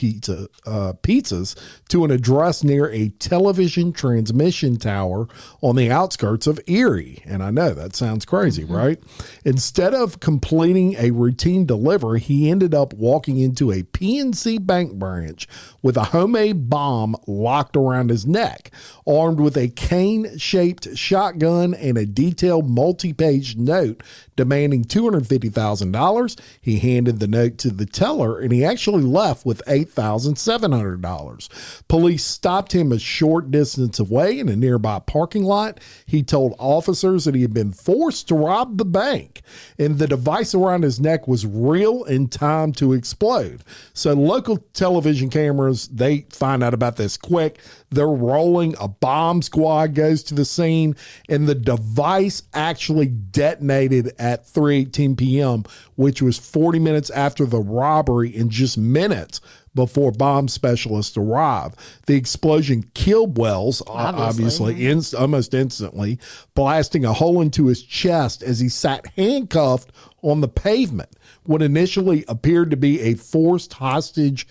pizzas to an address near a television transmission tower on the outskirts of Erie. And I know that sounds crazy, right? Instead of completing a routine delivery, he ended up walking into a PNC bank branch with a homemade bomb locked around his neck. Armed with a cane-shaped shotgun and a detailed multi-page note demanding $250,000, he handed the note to the teller, and he actually left with $8,700. Police stopped him a short distance away in a nearby parking lot. He told officers that he had been forced to rob the bank, and the device around his neck was real and timed to explode. So local television cameras, they find out about this quick. They're rolling. A bomb squad goes to the scene, and the device actually detonated at 3:18 p.m., which was 40 minutes after the robbery and just minutes before bomb specialists arrived. The explosion killed Wells, obviously almost instantly, blasting a hole into his chest as he sat handcuffed on the pavement. What initially appeared to be a forced hostage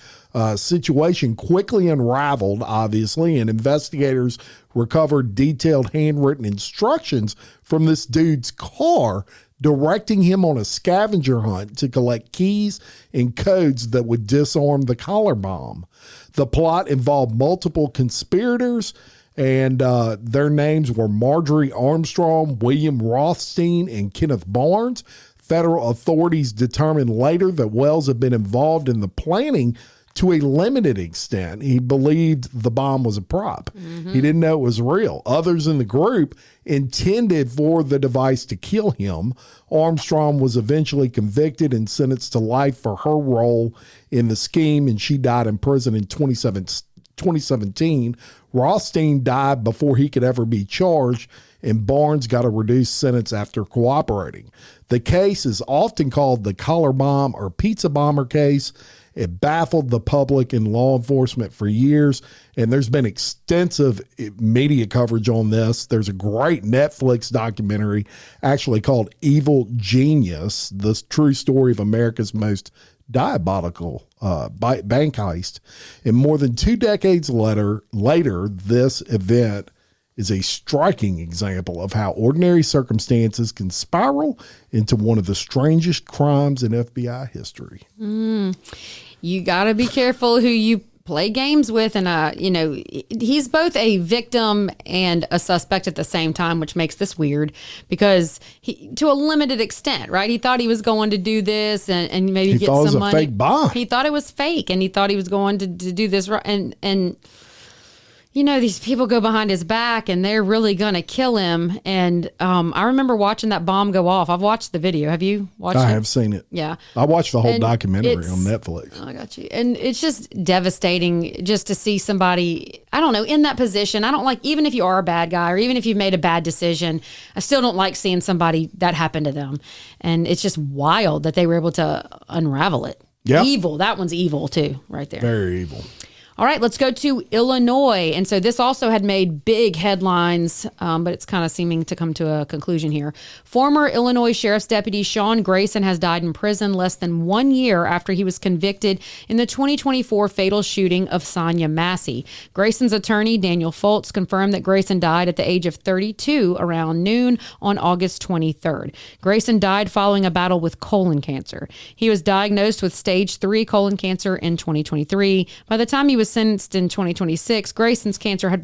situation quickly unraveled, obviously, and investigators recovered detailed handwritten instructions from this dude's car directing him on a scavenger hunt to collect keys and codes that would disarm the collar bomb. The plot involved multiple conspirators, and their names were Marjorie Armstrong, William Rothstein, and Kenneth Barnes. Federal authorities determined later that Wells had been involved in the planning to a limited extent. He believed the bomb was a prop. He didn't know it was real. Others in the group intended for the device to kill him. Armstrong was eventually convicted and sentenced to life for her role in the scheme, and she died in prison in 2017. Rothstein died before he could ever be charged, and Barnes got a reduced sentence after cooperating. The case is often called the collar bomb or pizza bomber case. It baffled the public and law enforcement for years, and there's been extensive media coverage on this. There's a great Netflix documentary actually called Evil Genius, the true story of America's most diabolical bank heist. And more than 2 decades later, this event is a striking example of how ordinary circumstances can spiral into one of the strangest crimes in FBI history. You got to be careful who you play games with. And, he's both a victim and a suspect at the same time, which makes this weird because to a limited extent, right? He thought he was going to do this and maybe get some money. Fake bomb. He thought it was fake, and he thought he was going to do this. And these people go behind his back and they're really going to kill him. And I remember watching that bomb go off. I've watched the video. Have you watched it? I have seen it. Yeah. I watched the whole documentary on Netflix. I got you. And it's just devastating just to see somebody, I don't know, in that position. I don't like, even if you are a bad guy or even if you've made a bad decision, I still don't like seeing somebody that happen to them. And it's just wild that they were able to unravel it. Yeah. Evil. That one's evil too, right there. Very evil. All right, let's go to Illinois. And so this also had made big headlines, but it's kind of seeming to come to a conclusion here. Former Illinois Sheriff's Deputy Sean Grayson has died in prison less than 1 year after he was convicted in the 2024 fatal shooting of Sonya Massey. Grayson's attorney, Daniel Foltz, confirmed that Grayson died at the age of 32 around noon on August 23rd. Grayson died following a battle with colon cancer. He was diagnosed with stage 3 colon cancer in 2023. By the time he was sentenced in 2026, Grayson's cancer had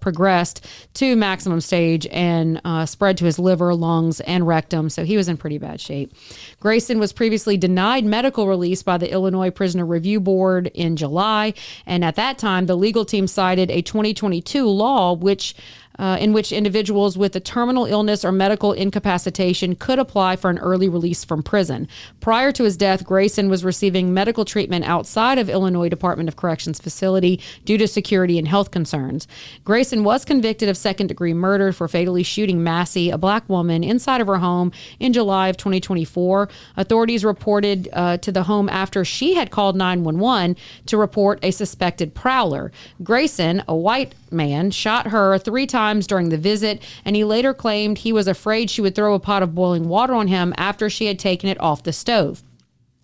progressed to maximum stage and spread to his liver, lungs, and rectum, so he was in pretty bad shape. Grayson was previously denied medical release by the Illinois Prisoner Review Board in July, and at that time, the legal team cited a 2022 law in which individuals with a terminal illness or medical incapacitation could apply for an early release from prison. Prior to his death, Grayson was receiving medical treatment outside of Illinois Department of Corrections facility due to security and health concerns. Grayson was convicted of second-degree murder for fatally shooting Massey, a black woman, inside of her home in July of 2024. Authorities reported to the home after she had called 911 to report a suspected prowler. Grayson, a white man, shot her 3 times during the visit, and he later claimed he was afraid she would throw a pot of boiling water on him after she had taken it off the stove.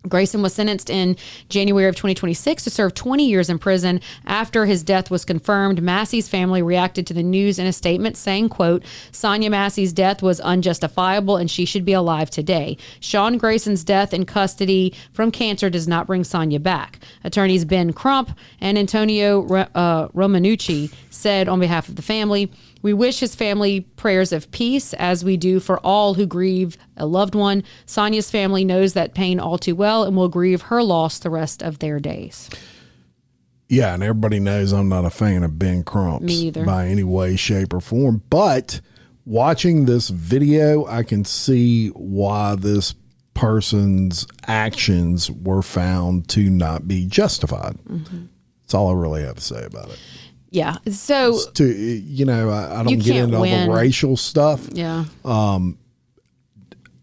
Grayson was sentenced in January of 2026 to serve 20 years in prison. After his death was confirmed, Massey's family reacted to the news in a statement saying, quote, "Sonya Massey's death was unjustifiable and she should be alive today. Sean Grayson's death in custody from cancer does not bring Sonya back." Attorneys Ben Crump and Antonio Romanucci said on behalf of the family, "We wish his family prayers of peace, as we do for all who grieve a loved one. Sonya's family knows that pain all too well and will grieve her loss the rest of their days." Yeah, and everybody knows I'm not a fan of Ben Crump's Me either. by any way, shape, or form. But watching this video, I can see why this person's actions were found to not be justified. Mm-hmm. That's all I really have to say about it. Yeah. So, I don't get into all the racial stuff. Yeah.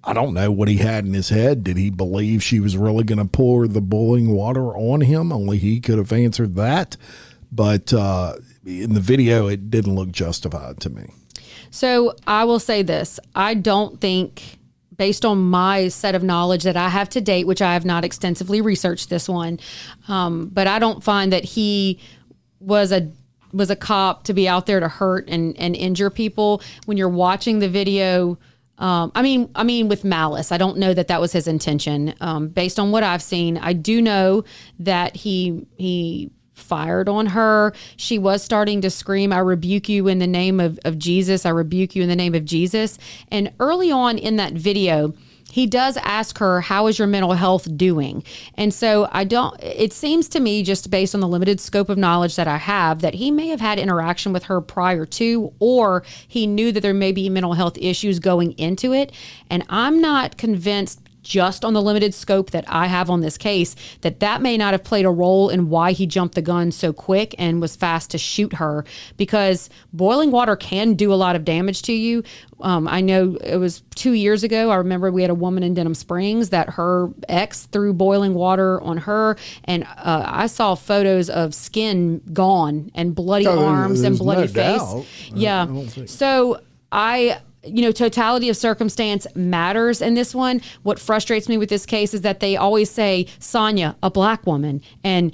I don't know what he had in his head. Did he believe she was really going to pour the boiling water on him? Only he could have answered that. But in the video, it didn't look justified to me. So I will say this. I don't think, based on my set of knowledge that I have to date, which I have not extensively researched this one, but I don't find that he was a cop to be out there to hurt and injure people. When you're watching the video, I mean, with malice, I don't know that was his intention. Based on what I've seen, I do know that he fired on her. She was starting to scream, "I rebuke you in the name of Jesus. I rebuke you in the name of Jesus." And early on in that video, he does ask her, "How is your mental health doing?" And so it seems to me, just based on the limited scope of knowledge that I have, that he may have had interaction with her prior to, or he knew that there may be mental health issues going into it. And I'm not convinced, just on the limited scope that I have on this case, that may not have played a role in why he jumped the gun so quick and was fast to shoot her, because boiling water can do a lot of damage to you. I know it was 2 years ago. I remember we had a woman in Denham Springs that her ex threw boiling water on her, and I saw photos of skin gone and bloody arms and bloody face. Doubt. Yeah. So totality of circumstance matters in this one. What frustrates me with this case is that they always say Sonya, a black woman, and,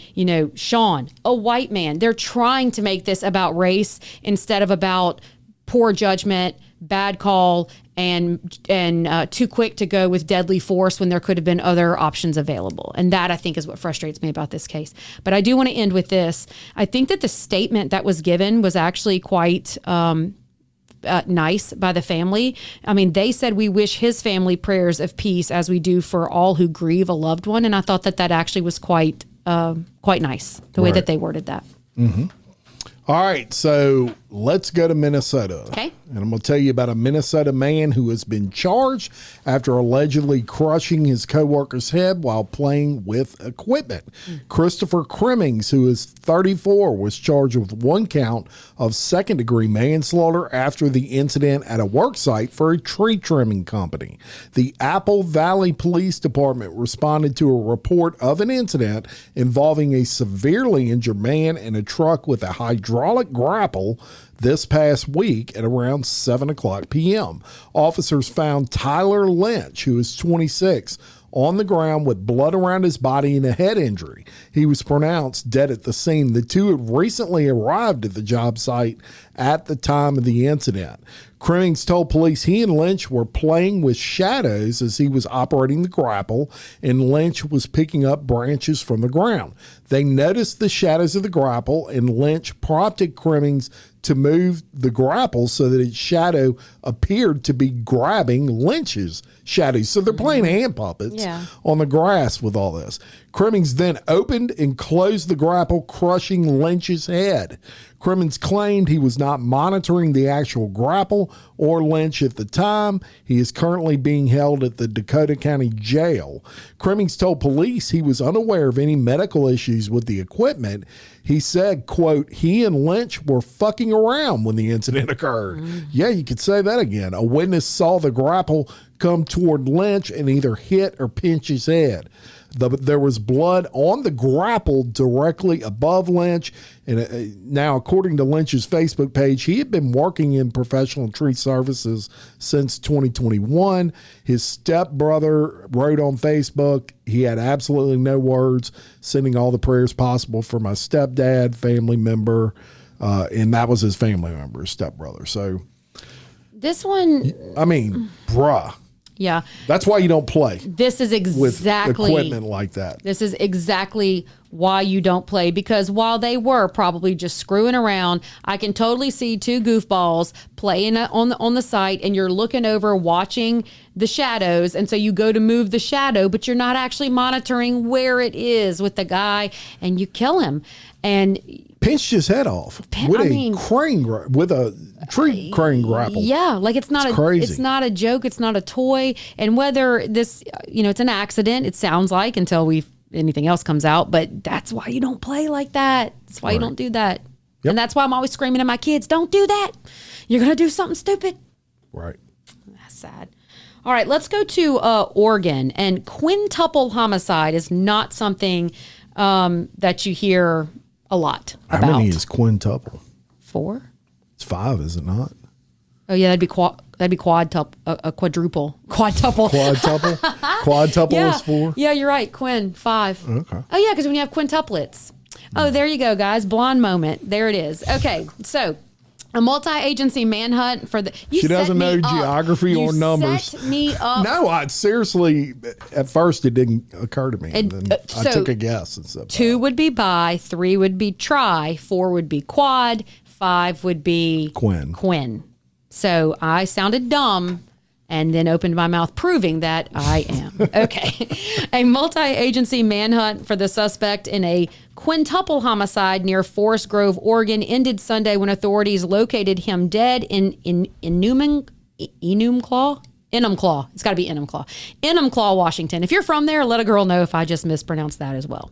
Sean, a white man. They're trying to make this about race instead of about poor judgment, bad call, and too quick to go with deadly force when there could have been other options available. And that, I think, is what frustrates me about this case. But I do want to end with this. I think that the statement that was given was actually quite nice by the family. I mean, they said, "We wish his family prayers of peace, as we do for all who grieve a loved one." And I thought that actually was quite nice, the way that they worded that. Mm-hmm. All right. So let's go to Minnesota. Okay. And I'm going to tell you about a Minnesota man who has been charged after allegedly crushing his coworker's head while playing with equipment. Christopher Crimmings, who is 34, was charged with one count of second-degree manslaughter after the incident at a work site for a tree trimming company. The Apple Valley Police Department responded to a report of an incident involving a severely injured man in a truck with a hydraulic grapple this past week at around 7 o'clock p.m. Officers found Tyler Lynch, who is 26, on the ground with blood around his body and a head injury. He was pronounced dead at the scene. The two had recently arrived at the job site at the time of the incident. Crimmings told police he and Lynch were playing with shadows as he was operating the grapple, and Lynch was picking up branches from the ground. They noticed the shadows of the grapple, and Lynch prompted Crimmings to move the grapple so that its shadow appeared to be grabbing Lynch's shadows. So they're playing hand puppets on the grass with all this. Crimmings then opened and closed the grapple, crushing Lynch's head. Crimmings claimed he was not monitoring the actual grapple or Lynch at the time. He is currently being held at the Dakota County Jail. Crimmings told police he was unaware of any medical issues with the equipment. He said, quote, he and Lynch were fucking around when the incident occurred. Yeah, you could say that again. A witness saw the grapple come toward Lynch and either hit or pinch his head. There was blood on the grapple directly above Lynch. And now, according to Lynch's Facebook page, he had been working in professional tree services since 2021. His stepbrother wrote on Facebook, he had absolutely no words, sending all the prayers possible for my stepdad, family member, and that was his family member, his stepbrother. So this one, I mean, bruh. Yeah. That's why you don't play. This is exactly with equipment like that. This is exactly why you don't play, because while they were probably just screwing around, I can totally see two goofballs playing on the site, and you're looking over watching the shadows, and so you go to move the shadow, but you're not actually monitoring where it is with the guy, and you kill him. And pinched his head off with a tree crane grapple. Yeah, like it's crazy. It's not a joke. It's not a toy. And whether this, it's an accident, it sounds like, until anything else comes out. But that's why you don't play like that. That's why you don't do that. Yep. And that's why I'm always screaming at my kids, don't do that. You're going to do something stupid. Right. That's sad. All right, let's go to Oregon. And quintuple homicide is not something that you hear a lot about. How many is quintuple? 4? It's 5, is it not? Oh yeah, that'd be quadruple. Quadruple. Quadtuple? Quadtuple is 4? Yeah, you're right. 5. Okay. Oh yeah, because when you have quintuplets. Oh, there you go, guys. Blonde moment. There it is. Okay, so a multi-agency manhunt for the. She doesn't know geography or numbers. Set me up. No, I seriously. At first, it didn't occur to me. And then I took a guess and said 2 would be bi, 3 would be tri, 4 would be quad, 5 would be Quinn. So I sounded dumb and then opened my mouth, proving that I am. Okay. A multi-agency manhunt for the suspect in a quintuple homicide near Forest Grove, Oregon, ended Sunday when authorities located him dead in Enumclaw. It's got to be Enumclaw, Washington. If you're from there, let a girl know if I just mispronounced that as well.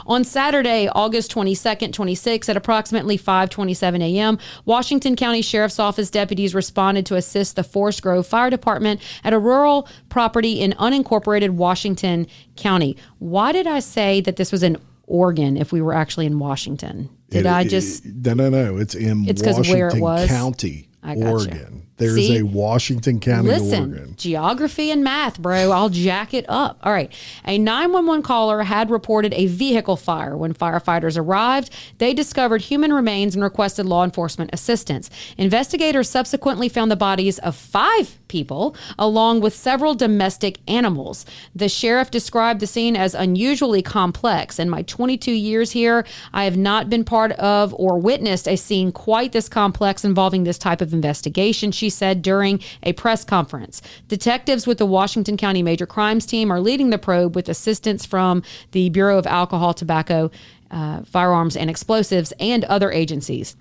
On Saturday, August 22nd, 26, at approximately 5:27 a.m., Washington County Sheriff's Office deputies responded to assist the Forest Grove Fire Department at a rural property in unincorporated Washington County. Why did I say that this was in Oregon if we were actually in Washington? No. It's in Washington County, Oregon. There's a Washington County, Oregon. Geography and math, bro. I'll jack it up. All right. A 911 caller had reported a vehicle fire. When firefighters arrived, they discovered human remains and requested law enforcement assistance. Investigators subsequently found the bodies of 5 people, along with several domestic animals. The sheriff described the scene as unusually complex. In my 22 years here, I have not been part of or witnessed a scene quite this complex involving this type of investigation, she said during a press conference. Detectives with the Washington County Major Crimes Team are leading the probe with assistance from the Bureau of Alcohol, Tobacco, Firearms, and Explosives and other agencies.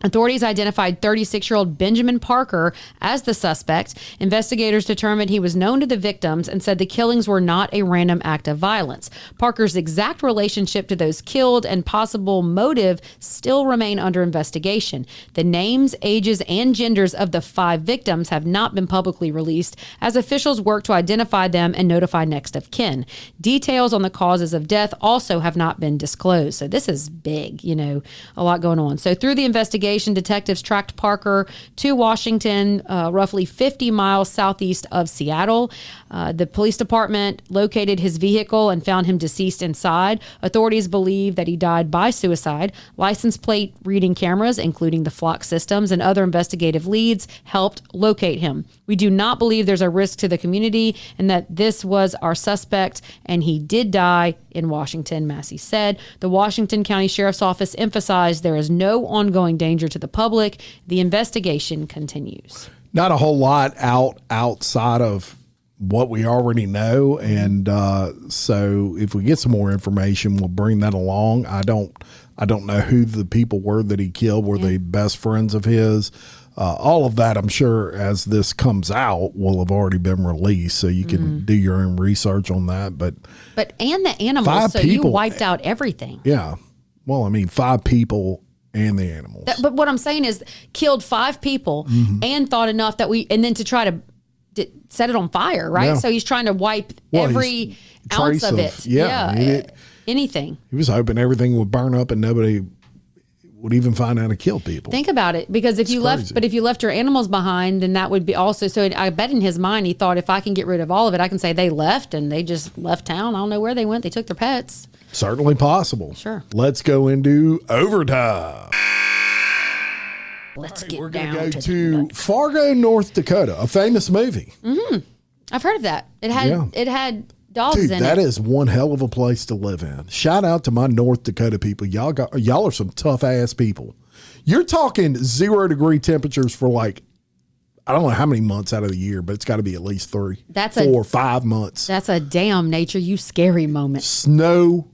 Authorities identified 36-year-old Benjamin Parker as the suspect. Investigators determined he was known to the victims and said the killings were not a random act of violence. Parker's exact relationship to those killed and possible motive still remain under investigation. The names, ages, and genders of the 5 victims have not been publicly released as officials work to identify them and notify next of kin. Details on the causes of death also have not been disclosed. So this is big, a lot going on. So through the investigation, detectives tracked Parker to Washington, roughly 50 miles southeast of Seattle. The police department located his vehicle and found him deceased inside. Authorities believe that he died by suicide. License plate reading cameras, including the flock systems and other investigative leads, helped locate him. We do not believe there's a risk to the community and that this was our suspect, and he did die in Washington, Massey said. The Washington County Sheriff's Office emphasized there is no ongoing danger to the public. The investigation continues. Not a whole lot outside of what we already know, and so if we get some more information, we'll bring that along. I don't know who the people were that he killed. Were they best friends of his? All of that, I'm sure, as this comes out, will have already been released, so you can do your own research on that. But and the animals, so you wiped out everything. Yeah. Well, I mean, 5 people and the animals. But what I'm saying is, killed 5 people and thought enough that and then to try to set it on fire, right? Yeah. So he's trying to wipe every ounce of it. Yeah. Anything. He was hoping everything would burn up and nobody would even find out to kill people. Think about it, because if you left your animals behind, then that would be also, so I bet in his mind he thought, if I can get rid of all of it, I can say they left and they just left town. I don't know where they went. They took their pets. Certainly possible. Sure. Let's go into overtime. Let's get we're down gonna go to Fargo, North Dakota, a famous movie. I've heard of that. It had dogs Dude, in it. that is one hell of a place to live in. Shout out to my North Dakota people. Y'all are some tough ass people. You're talking 0-degree temperatures for like, I don't know how many months out of the year, but it's got to be at least 3, 4, 5 months. That's a damn nature you scary moment. Snow,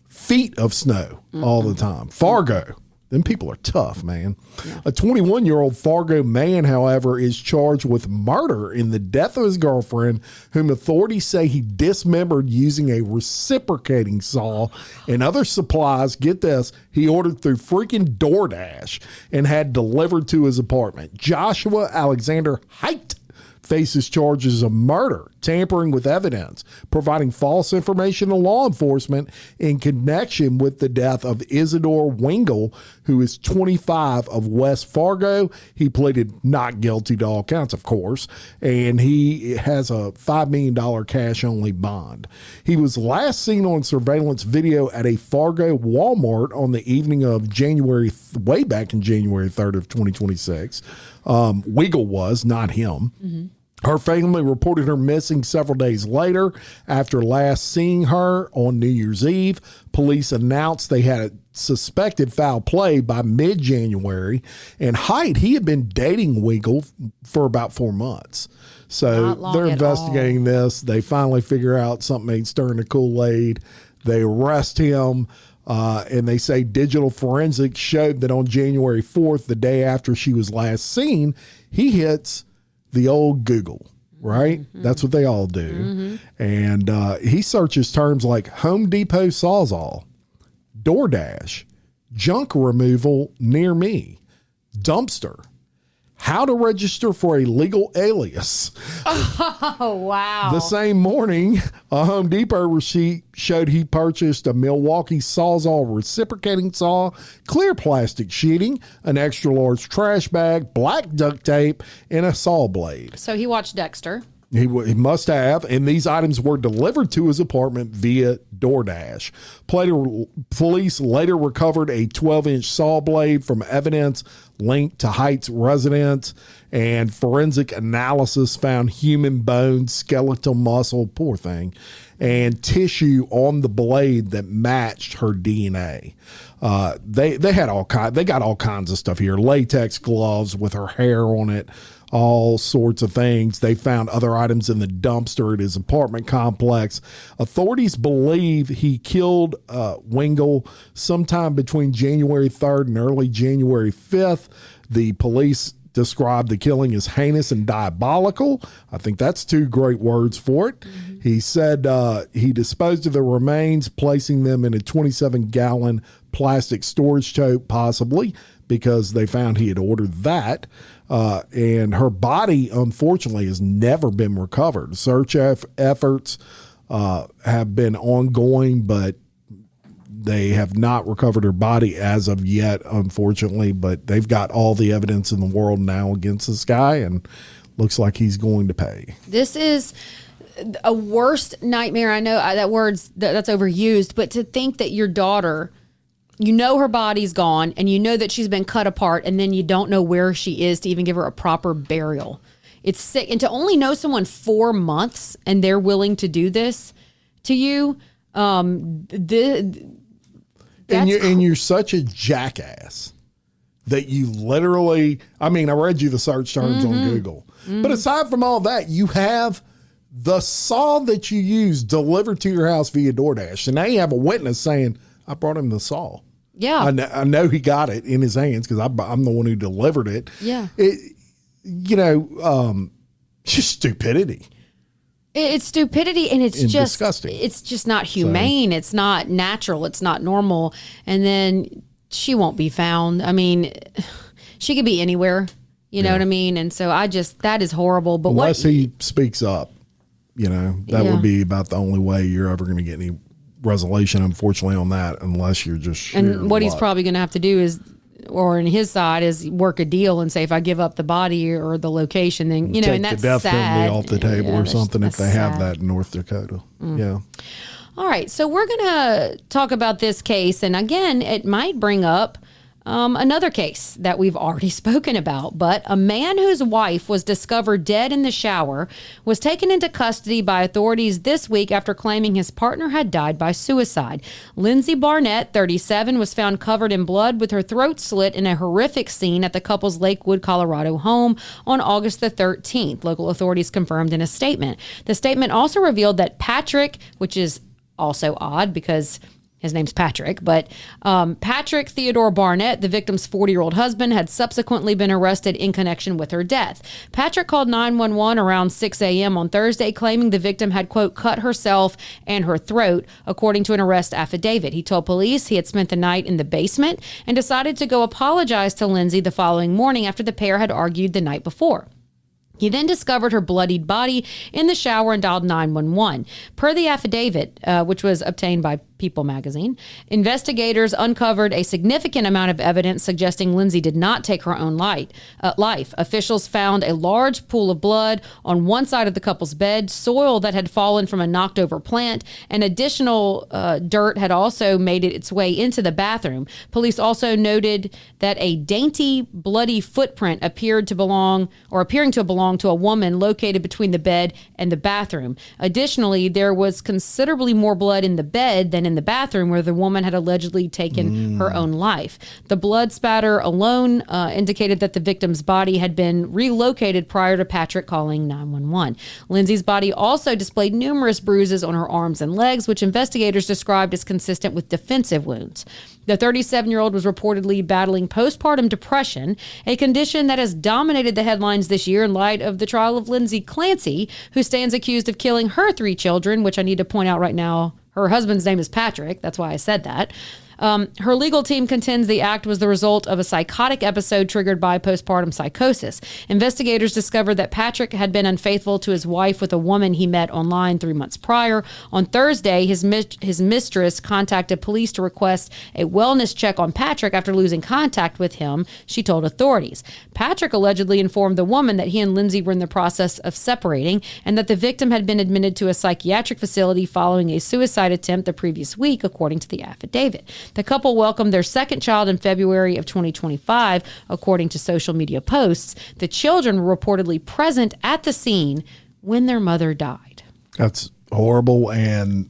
feet of snow all the time. Fargo. Them people are tough, man. Yeah. A 21-year-old Fargo man, however, is charged with murder in the death of his girlfriend, whom authorities say he dismembered using a reciprocating saw and other supplies, get this, he ordered through freaking DoorDash and had delivered to his apartment. Joshua Alexander Height faces charges of murder, tampering with evidence, providing false information to law enforcement in connection with the death of Isidore Wingle, who is 25, of West Fargo. He pleaded not guilty to all counts, of course, and he has a $5 million cash-only bond. He was last seen on surveillance video at a Fargo Walmart on the evening of way back in January 3rd of 2026. Wingle was, not him. Mm-hmm. Her family reported her missing several days later after last seeing her on New Year's Eve. Police announced they had a suspected foul play by mid-January. And Height, he had been dating Wingle for about 4 months. So they're investigating this. They finally figure out something ain't stirring the Kool-Aid. They arrest him. And they say digital forensics showed that on January 4th, the day after she was last seen, he hits the old Google, right? Mm-hmm. That's what they all do. Mm-hmm. And he searches terms like Home Depot Sawzall, DoorDash, junk removal near me, dumpster, how to register for a legal alias. Oh, wow. The same morning, a Home Depot receipt showed he purchased a Milwaukee Sawzall reciprocating saw, clear plastic sheeting, an extra large trash bag, black duct tape, and a saw blade. So he watched Dexter. He must have, and these items were delivered to his apartment via DoorDash. Police later recovered a 12-inch saw blade from evidence linked to Heights residents, and forensic analysis found human bones, skeletal muscle, poor thing, and tissue on the blade that matched her DNA. They had they got all kinds of stuff here. Latex gloves with her hair on it, all sorts of things. They found other items in the dumpster at his apartment complex. Authorities believe he killed Wingle sometime between January 3rd and early January 5th. The police described the killing as heinous and diabolical. I think that's two great words for it. Mm-hmm. He said he disposed of the remains, placing them in a 27-gallon plastic storage tote, possibly because they found he had ordered that. And her body, unfortunately, has never been recovered. Search efforts have been ongoing, but they have not recovered her body as of yet, unfortunately. But they've got all the evidence in the world now against this guy, and looks like he's going to pay. This is a worst nightmare. I know that's overused, but to think that your daughter, you know her body's gone and you know that she's been cut apart, and then you don't know where she is to even give her a proper burial. It's sick. And to only know someone 4 months and they're willing to do this to you, and you're such a jackass that you literally, I mean, I read you the search terms on Google, but aside from all that, you have the saw that you used delivered to your house via DoorDash. And now you have a witness saying, I brought him the saw. Yeah. I know he got it in his hands because I'm the one who delivered it. Yeah. Just stupidity. It's stupidity, and it's just disgusting. It's just not humane. So, it's not natural. It's not normal. And then she won't be found. I mean, she could be anywhere. You know what I mean? And so that is horrible. But unless he speaks up, that would be about the only way you're ever going to get any resolution, unfortunately, on that, unless you're just sheer and what luck. He's probably going to have to do is, or in his side, is work a deal and say, if I give up the body or the location, then take and that's the death sad. penalty off the table or something if they have sad. that in North Dakota. Yeah. All right, so we're going to talk about this case, and again, it might bring up another case that we've already spoken about, but a man whose wife was discovered dead in the shower was taken into custody by authorities this week after claiming his partner had died by suicide. Lindsay Barnett, 37, was found covered in blood with her throat slit in a horrific scene at the couple's Lakewood, Colorado home on August the 13th, local authorities confirmed in a statement. The statement also revealed that Patrick, which is also odd because his name's Patrick, but Patrick Theodore Barnett, the victim's 40-year-old husband, had subsequently been arrested in connection with her death. Patrick called 911 around 6 a.m. on Thursday, claiming the victim had, quote, cut herself and her throat, according to an arrest affidavit. He told police he had spent the night in the basement and decided to go apologize to Lindsay the following morning after the pair had argued the night before. He then discovered her bloodied body in the shower and dialed 911. Per the affidavit, which was obtained by People magazine, investigators uncovered a significant amount of evidence suggesting Lindsay did not take her own life. Officials found a large pool of blood on one side of the couple's bed, soil that had fallen from a knocked-over plant, and additional dirt had also made its way into the bathroom. Police also noted that a dainty, bloody footprint appearing to belong to a woman located between the bed and the bathroom. Additionally, there was considerably more blood in the bed than in the bathroom where the woman had allegedly taken her own life. The blood spatter alone indicated that the victim's body had been relocated prior to Patrick calling 911. Lindsay's body also displayed numerous bruises on her arms and legs, which investigators described as consistent with defensive wounds. The 37-year-old was reportedly battling postpartum depression, a condition that has dominated the headlines this year in light of the trial of Lindsay Clancy, who stands accused of killing her 3 children, which I need to point out right now, her husband's name is Patrick. That's why I said that. Her legal team contends the act was the result of a psychotic episode triggered by postpartum psychosis. Investigators discovered that Patrick had been unfaithful to his wife with a woman he met online 3 months prior. On Thursday, his mistress contacted police to request a wellness check on Patrick after losing contact with him, she told authorities. Patrick allegedly informed the woman that he and Lindsay were in the process of separating and that the victim had been admitted to a psychiatric facility following a suicide attempt the previous week, according to the affidavit. The couple welcomed their second child in February of 2025, according to social media posts. The children were reportedly present at the scene when their mother died. That's horrible. And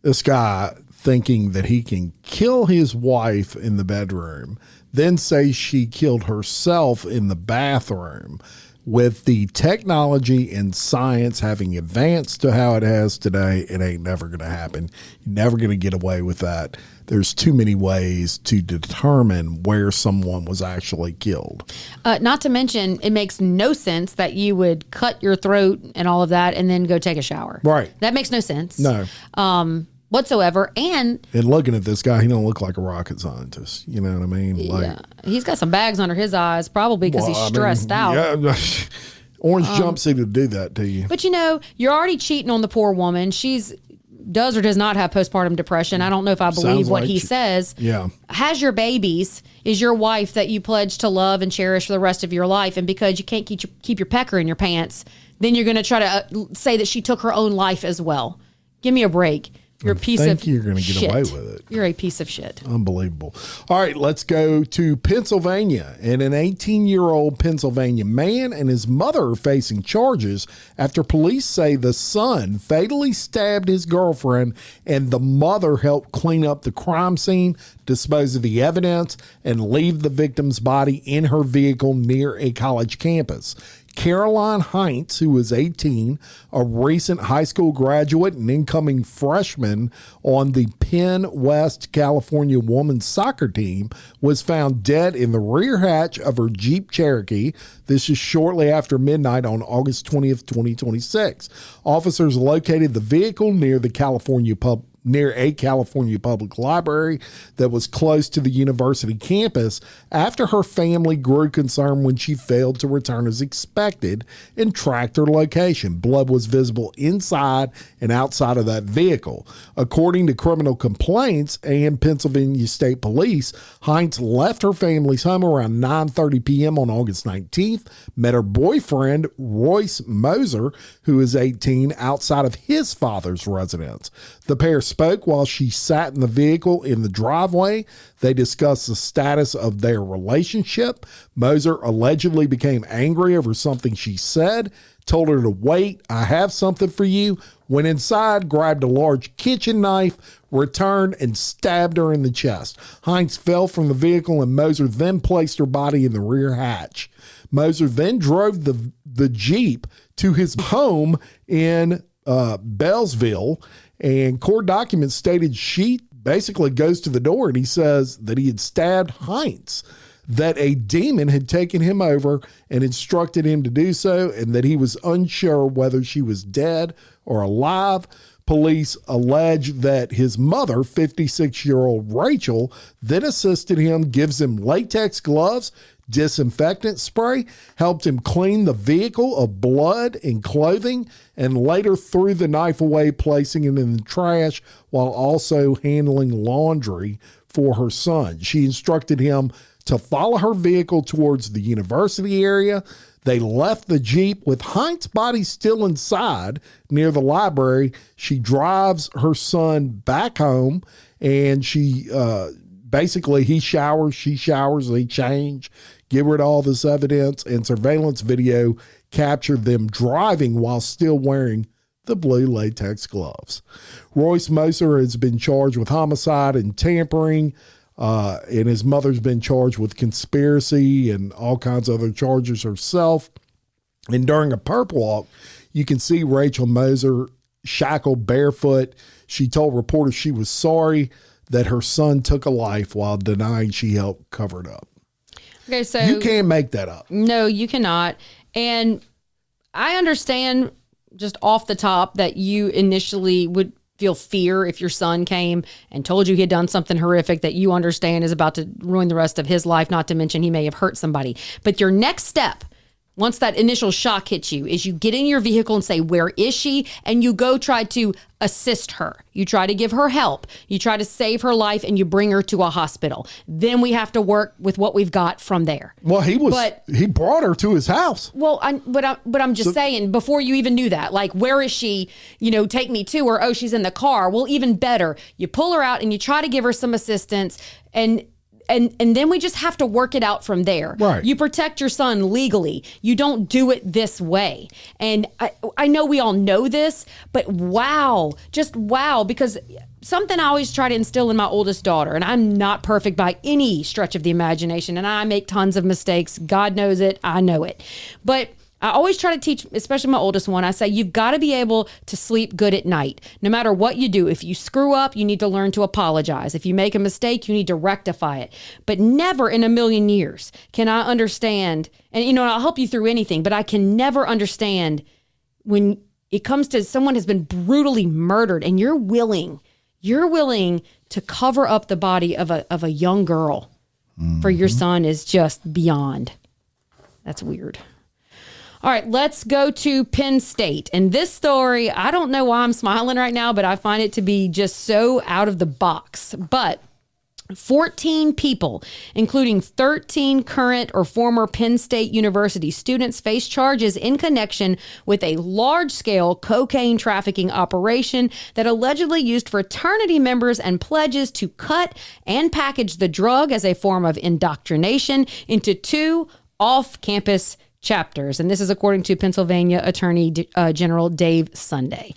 this guy thinking that he can kill his wife in the bedroom, then say she killed herself in the bathroom. With the technology and science having advanced to how it has today, it ain't never going to happen. You're never going to get away with that. There's too many ways to determine where someone was actually killed. Not to mention, it makes no sense that you would cut your throat and all of that and then go take a shower. Right. That makes no sense. No. Whatsoever. And looking at this guy, he don't look like a rocket scientist. You know what I mean? Like, yeah, he's got some bags under his eyes, probably because he's stressed out. Yeah, orange jumpsuit would do that to you. But you're already cheating on the poor woman. She's does or does not have postpartum depression. I don't know if I believe what he says. Yeah. Has your babies, is your wife that you pledge to love and cherish for the rest of your life, and because you can't keep your pecker in your pants, then you're going to try to say that she took her own life as well. Give me a break. You're a piece of shit. You're going to get away with it. You're a piece of shit. Unbelievable. All right, let's go to Pennsylvania. And an 18-year-old Pennsylvania man and his mother are facing charges after police say the son fatally stabbed his girlfriend and the mother helped clean up the crime scene, dispose of the evidence, and leave the victim's body in her vehicle near a college campus. Caroline Heinz, who was 18, a recent high school graduate and incoming freshman on the Penn West California women's soccer team, was found dead in the rear hatch of her Jeep Cherokee. This is shortly after midnight on August 20th, 2026. Officers located the vehicle near a California public library that was close to the university campus after her family grew concerned when she failed to return as expected and tracked her location. Blood was visible inside and outside of that vehicle. According to criminal complaints and Pennsylvania State Police, Heinz left her family's home around 9:30 p.m. on August 19th, met her boyfriend, Royce Moser, who is 18, outside of his father's residence. The pair spoke while she sat in the vehicle in the driveway. They discussed the status of their relationship. Moser allegedly became angry over something she said, told her to wait, I have something for you, went inside, grabbed a large kitchen knife, returned, and stabbed her in the chest. Heinz fell from the vehicle and Moser then placed her body in the rear hatch. Moser then drove the Jeep to his home in Bellsville, and court documents stated she basically goes to the door and he says that he had stabbed Heinz, that a demon had taken him over and instructed him to do so, and that he was unsure whether she was dead or alive. Police allege that his mother, 56-year-old Rachel, then assisted him, gives him latex gloves, disinfectant spray, helped him clean the vehicle of blood and clothing, and later threw the knife away, placing it in the trash while also handling laundry for her son. She instructed him to follow her vehicle towards the university area. They left the Jeep with Heinz's body still inside near the library. She drives her son back home, and she basically, he showers, she showers, they change, get rid of all this evidence, and surveillance video captured them driving while still wearing the blue latex gloves. Royce Moser has been charged with homicide and tampering, and his mother's been charged with conspiracy and all kinds of other charges herself. And during a perp walk, you can see Rachel Moser shackled barefoot. She told reporters she was sorry that her son took a life while denying she helped cover it up. Okay, so you can't make that up. No, you cannot. And I understand just off the top that you initially would feel fear if your son came and told you he had done something horrific that you understand is about to ruin the rest of his life, not to mention he may have hurt somebody. But your next step once that initial shock hits you, is you get in your vehicle and say, where is she? And you go try to assist her. You try to give her help. You try to save her life, and you bring her to a hospital. Then we have to work with what we've got from there. Well, he brought her to his house. Well, but I'm just saying, before you even knew that, like, where is she? Take me to her. Oh, she's in the car. Well, even better, you pull her out and you try to give her some assistance, and then we just have to work it out from there. Right. You protect your son legally. You don't do it this way. And I know we all know this, but just wow, because something I always try to instill in my oldest daughter, and I'm not perfect by any stretch of the imagination, and I make tons of mistakes. God knows it. I know it. But I always try to teach, especially my oldest one, I say, you've got to be able to sleep good at night. No matter what you do, if you screw up, you need to learn to apologize. If you make a mistake, you need to rectify it. But never in a million years can I understand, and I'll help you through anything, but I can never understand when it comes to someone has been brutally murdered and you're willing to cover up the body of a young girl for your son is just beyond. That's weird. All right, let's go to Penn State. And this story, I don't know why I'm smiling right now, but I find it to be just so out of the box. But 14 people, including 13 current or former Penn State University students, face charges in connection with a large-scale cocaine trafficking operation that allegedly used fraternity members and pledges to cut and package the drug as a form of indoctrination into 2 off-campus chapters. And this is according to Pennsylvania Attorney General Dave Sunday.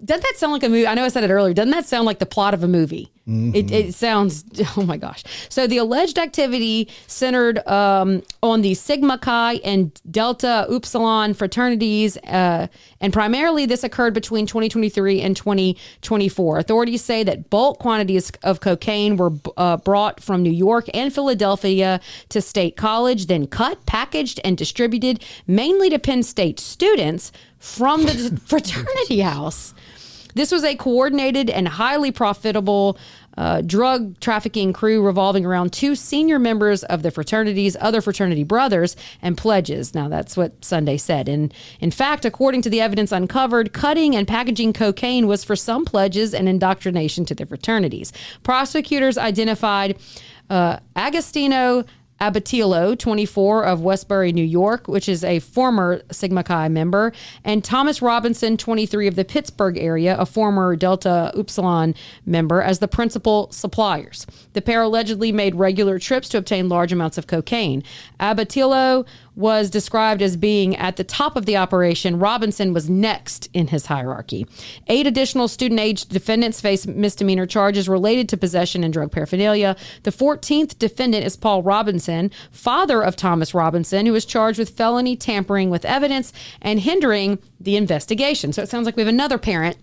Doesn't that sound like a movie? I know I said it earlier. Doesn't that sound like the plot of a movie? Mm-hmm. It sounds, oh my gosh. So the alleged activity centered on the Sigma Chi and Delta Upsilon fraternities, and primarily this occurred between 2023 and 2024. Authorities say that bulk quantities of cocaine were brought from New York and Philadelphia to State College, then cut, packaged, and distributed mainly to Penn State students from the fraternity house. This was a coordinated and highly profitable drug trafficking crew revolving around 2 senior members of the fraternity's other fraternity brothers and pledges. Now, that's what Sunday said. And in fact, according to the evidence uncovered, cutting and packaging cocaine was for some pledges and indoctrination to the fraternities. Prosecutors identified Agostino Abatiello, 24, of Westbury, New York, which is a former Sigma Chi member, and Thomas Robinson, 23, of the Pittsburgh area, a former Delta Upsilon member, as the principal suppliers. The pair allegedly made regular trips to obtain large amounts of cocaine. Abatiello was described as being at the top of the operation. Robinson was next in his hierarchy. 8 additional student-aged defendants face misdemeanor charges related to possession and drug paraphernalia. The 14th defendant is Paul Robinson, father of Thomas Robinson, who was charged with felony tampering with evidence and hindering the investigation. So it sounds like we have another parent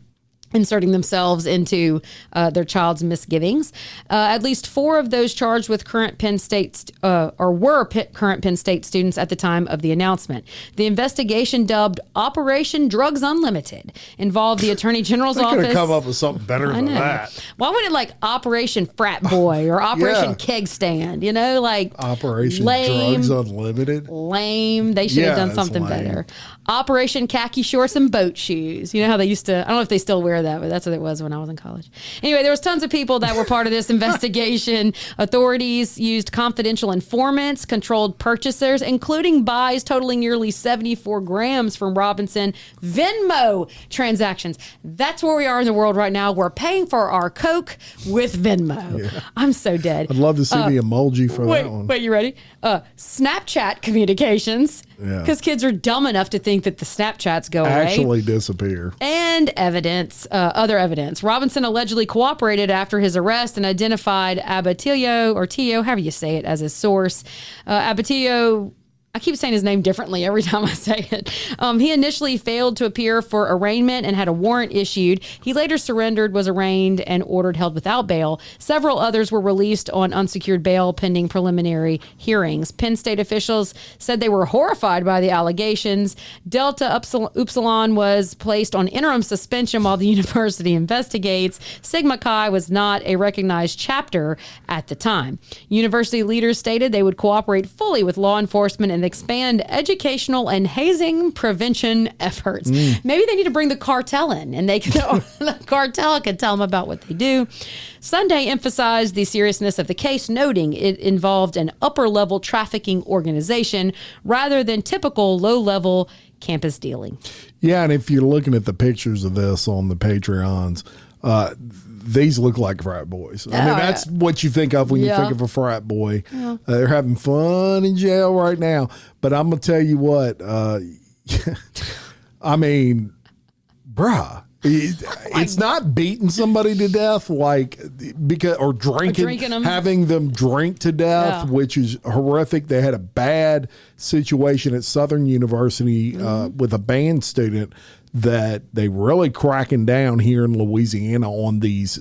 inserting themselves into their child's misgivings. At least 4 of those charged with current Penn State current Penn State students at the time of the announcement. The investigation, dubbed Operation Drugs Unlimited, involved the Attorney General's office. Could have come up with something better than that. Why wouldn't it like Operation Frat Boy or Operation Keg Stand? Like Operation lame, Drugs Unlimited. Lame. They should have done something better. Operation Khaki Shorts and Boat Shoes. You know how they used to, I don't know if they still wear that, but that's what it was when I was in college. Anyway, there was tons of people that were part of this investigation. Authorities used confidential informants, controlled purchasers, including buys totaling nearly 74 grams from Robinson. Venmo transactions. That's where we are in the world right now. We're paying for our Coke with Venmo. Yeah. I'm so dead. I'd love to see the emoji for that one. Wait, you ready? Snapchat communications. Because kids are dumb enough to think that the Snapchats go away. Actually disappear. And evidence, other evidence. Robinson allegedly cooperated after his arrest and identified Abatiello, or Tio, however you say it, as his source. Abatiello, I keep saying his name differently every time I say it. He initially failed to appear for arraignment and had a warrant issued. He later surrendered, was arraigned, and ordered held without bail. Several others were released on unsecured bail pending preliminary hearings. Penn State officials said they were horrified by the allegations. Delta Upsilon was placed on interim suspension while the university investigates. Sigma Chi was not a recognized chapter at the time. University leaders stated they would cooperate fully with law enforcement and and expand educational and hazing prevention efforts. Maybe they need to bring the cartel in, and they can, or the cartel can tell them about what they do. Sunday emphasized the seriousness of the case, noting it involved an upper-level trafficking organization rather than typical low-level campus dealing. Yeah, and if you're looking at the pictures of this on the Patreons, these look like frat boys. I mean, that's what you think of when you think of a frat boy. Yeah. They're having fun in jail right now. But I'm going to tell you what, I mean, bruh. It's not beating somebody to death or drinking them. Having them drink to death, which is horrific. They had a bad situation at Southern University with a band student that they really cracking down here in Louisiana on these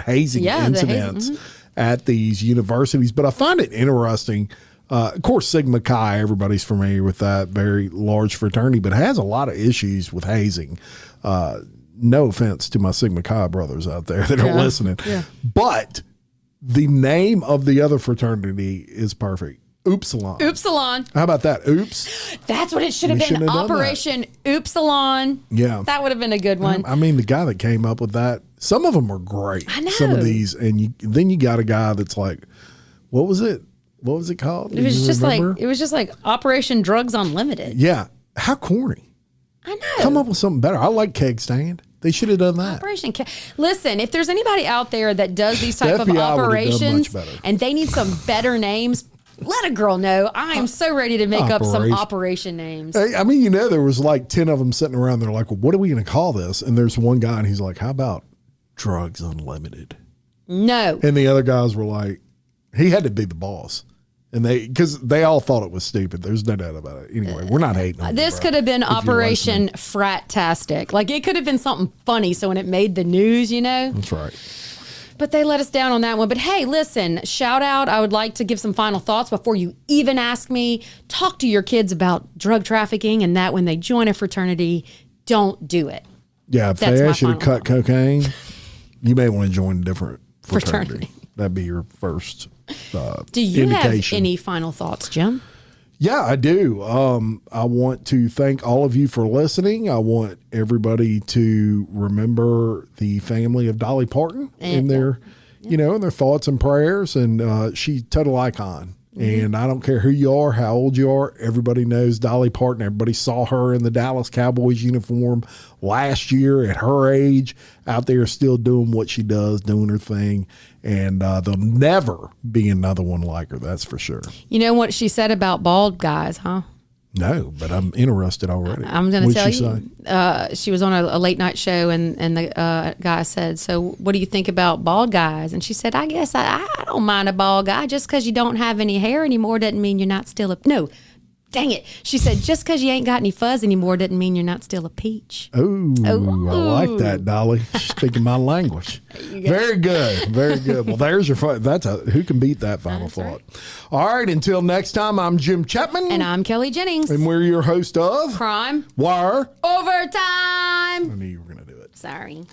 hazing incidents at these universities. But I find it interesting. Of course, Sigma Chi, everybody's familiar with that, very large fraternity, but it has a lot of issues with hazing. No offense to my Sigma Chi brothers out there that are listening, but the name of the other fraternity is perfect. Oopsilon. Oopsilon. How about that? Oops. That's what it should have been. Operation Oopsilon. Yeah. That would have been a good one. I mean, the guy that came up with that, some of them are great. I know. Some of these, and then you got a guy that's like, what was it? What was it called? It was just like Operation Drugs Unlimited. Yeah. How corny. I know. Come up with something better. I like Keg Stand. They should have done that. Operation Keg. Listen, if there's anybody out there that does these type of operations and they need some better names, let a girl know. I am so ready to make up some operation names. Hey, I mean, there was like 10 of them sitting around. They're like, well, what are we going to call this? And there's one guy and he's like, how about Drugs Unlimited? No. And the other guys were like, he had to be the boss. And because they all thought it was stupid. There's no doubt about it. Anyway, we're not hating on this. Could have been Operation Frat-tastic. Like, it could have been something funny. So when it made the news, That's right. But they let us down on that one. But hey, listen, shout out. I would like to give some final thoughts before you even ask me. Talk to your kids about drug trafficking and that when they join a fraternity, don't do it. Yeah, if they ask you to cut cocaine, you may want to join a different fraternity. That'd be your first do you indication. Have any final thoughts, Jim? Yeah, I do. I want to thank all of you for listening. I want everybody to remember the family of Dolly Parton in their, in their thoughts and prayers. And she's total icon. Mm-hmm. And I don't care who you are, how old you are. Everybody knows Dolly Parton. Everybody saw her in the Dallas Cowboys uniform last year at her age, out there still doing what she does, doing her thing. And there'll never be another one like her, that's for sure. You know what she said about bald guys, huh? No, but I'm interested already. I'm going to tell you. She was on a late night show, and the guy said, so what do you think about bald guys? And she said, I guess I don't mind a bald guy. Just because you don't have any hair anymore doesn't mean you're not still no. Dang it. She said, just because you ain't got any fuzz anymore doesn't mean you're not still a peach. Ooh, I like that, Dolly. Speaking my language. Very good. Very good. Well, there's your fun. Who can beat that final thought? Right. All right. Until next time, I'm Jim Chapman. And I'm Kelly Jennings. And we're your host of Crime, Wire, Overtime. I knew you were going to do it. Sorry.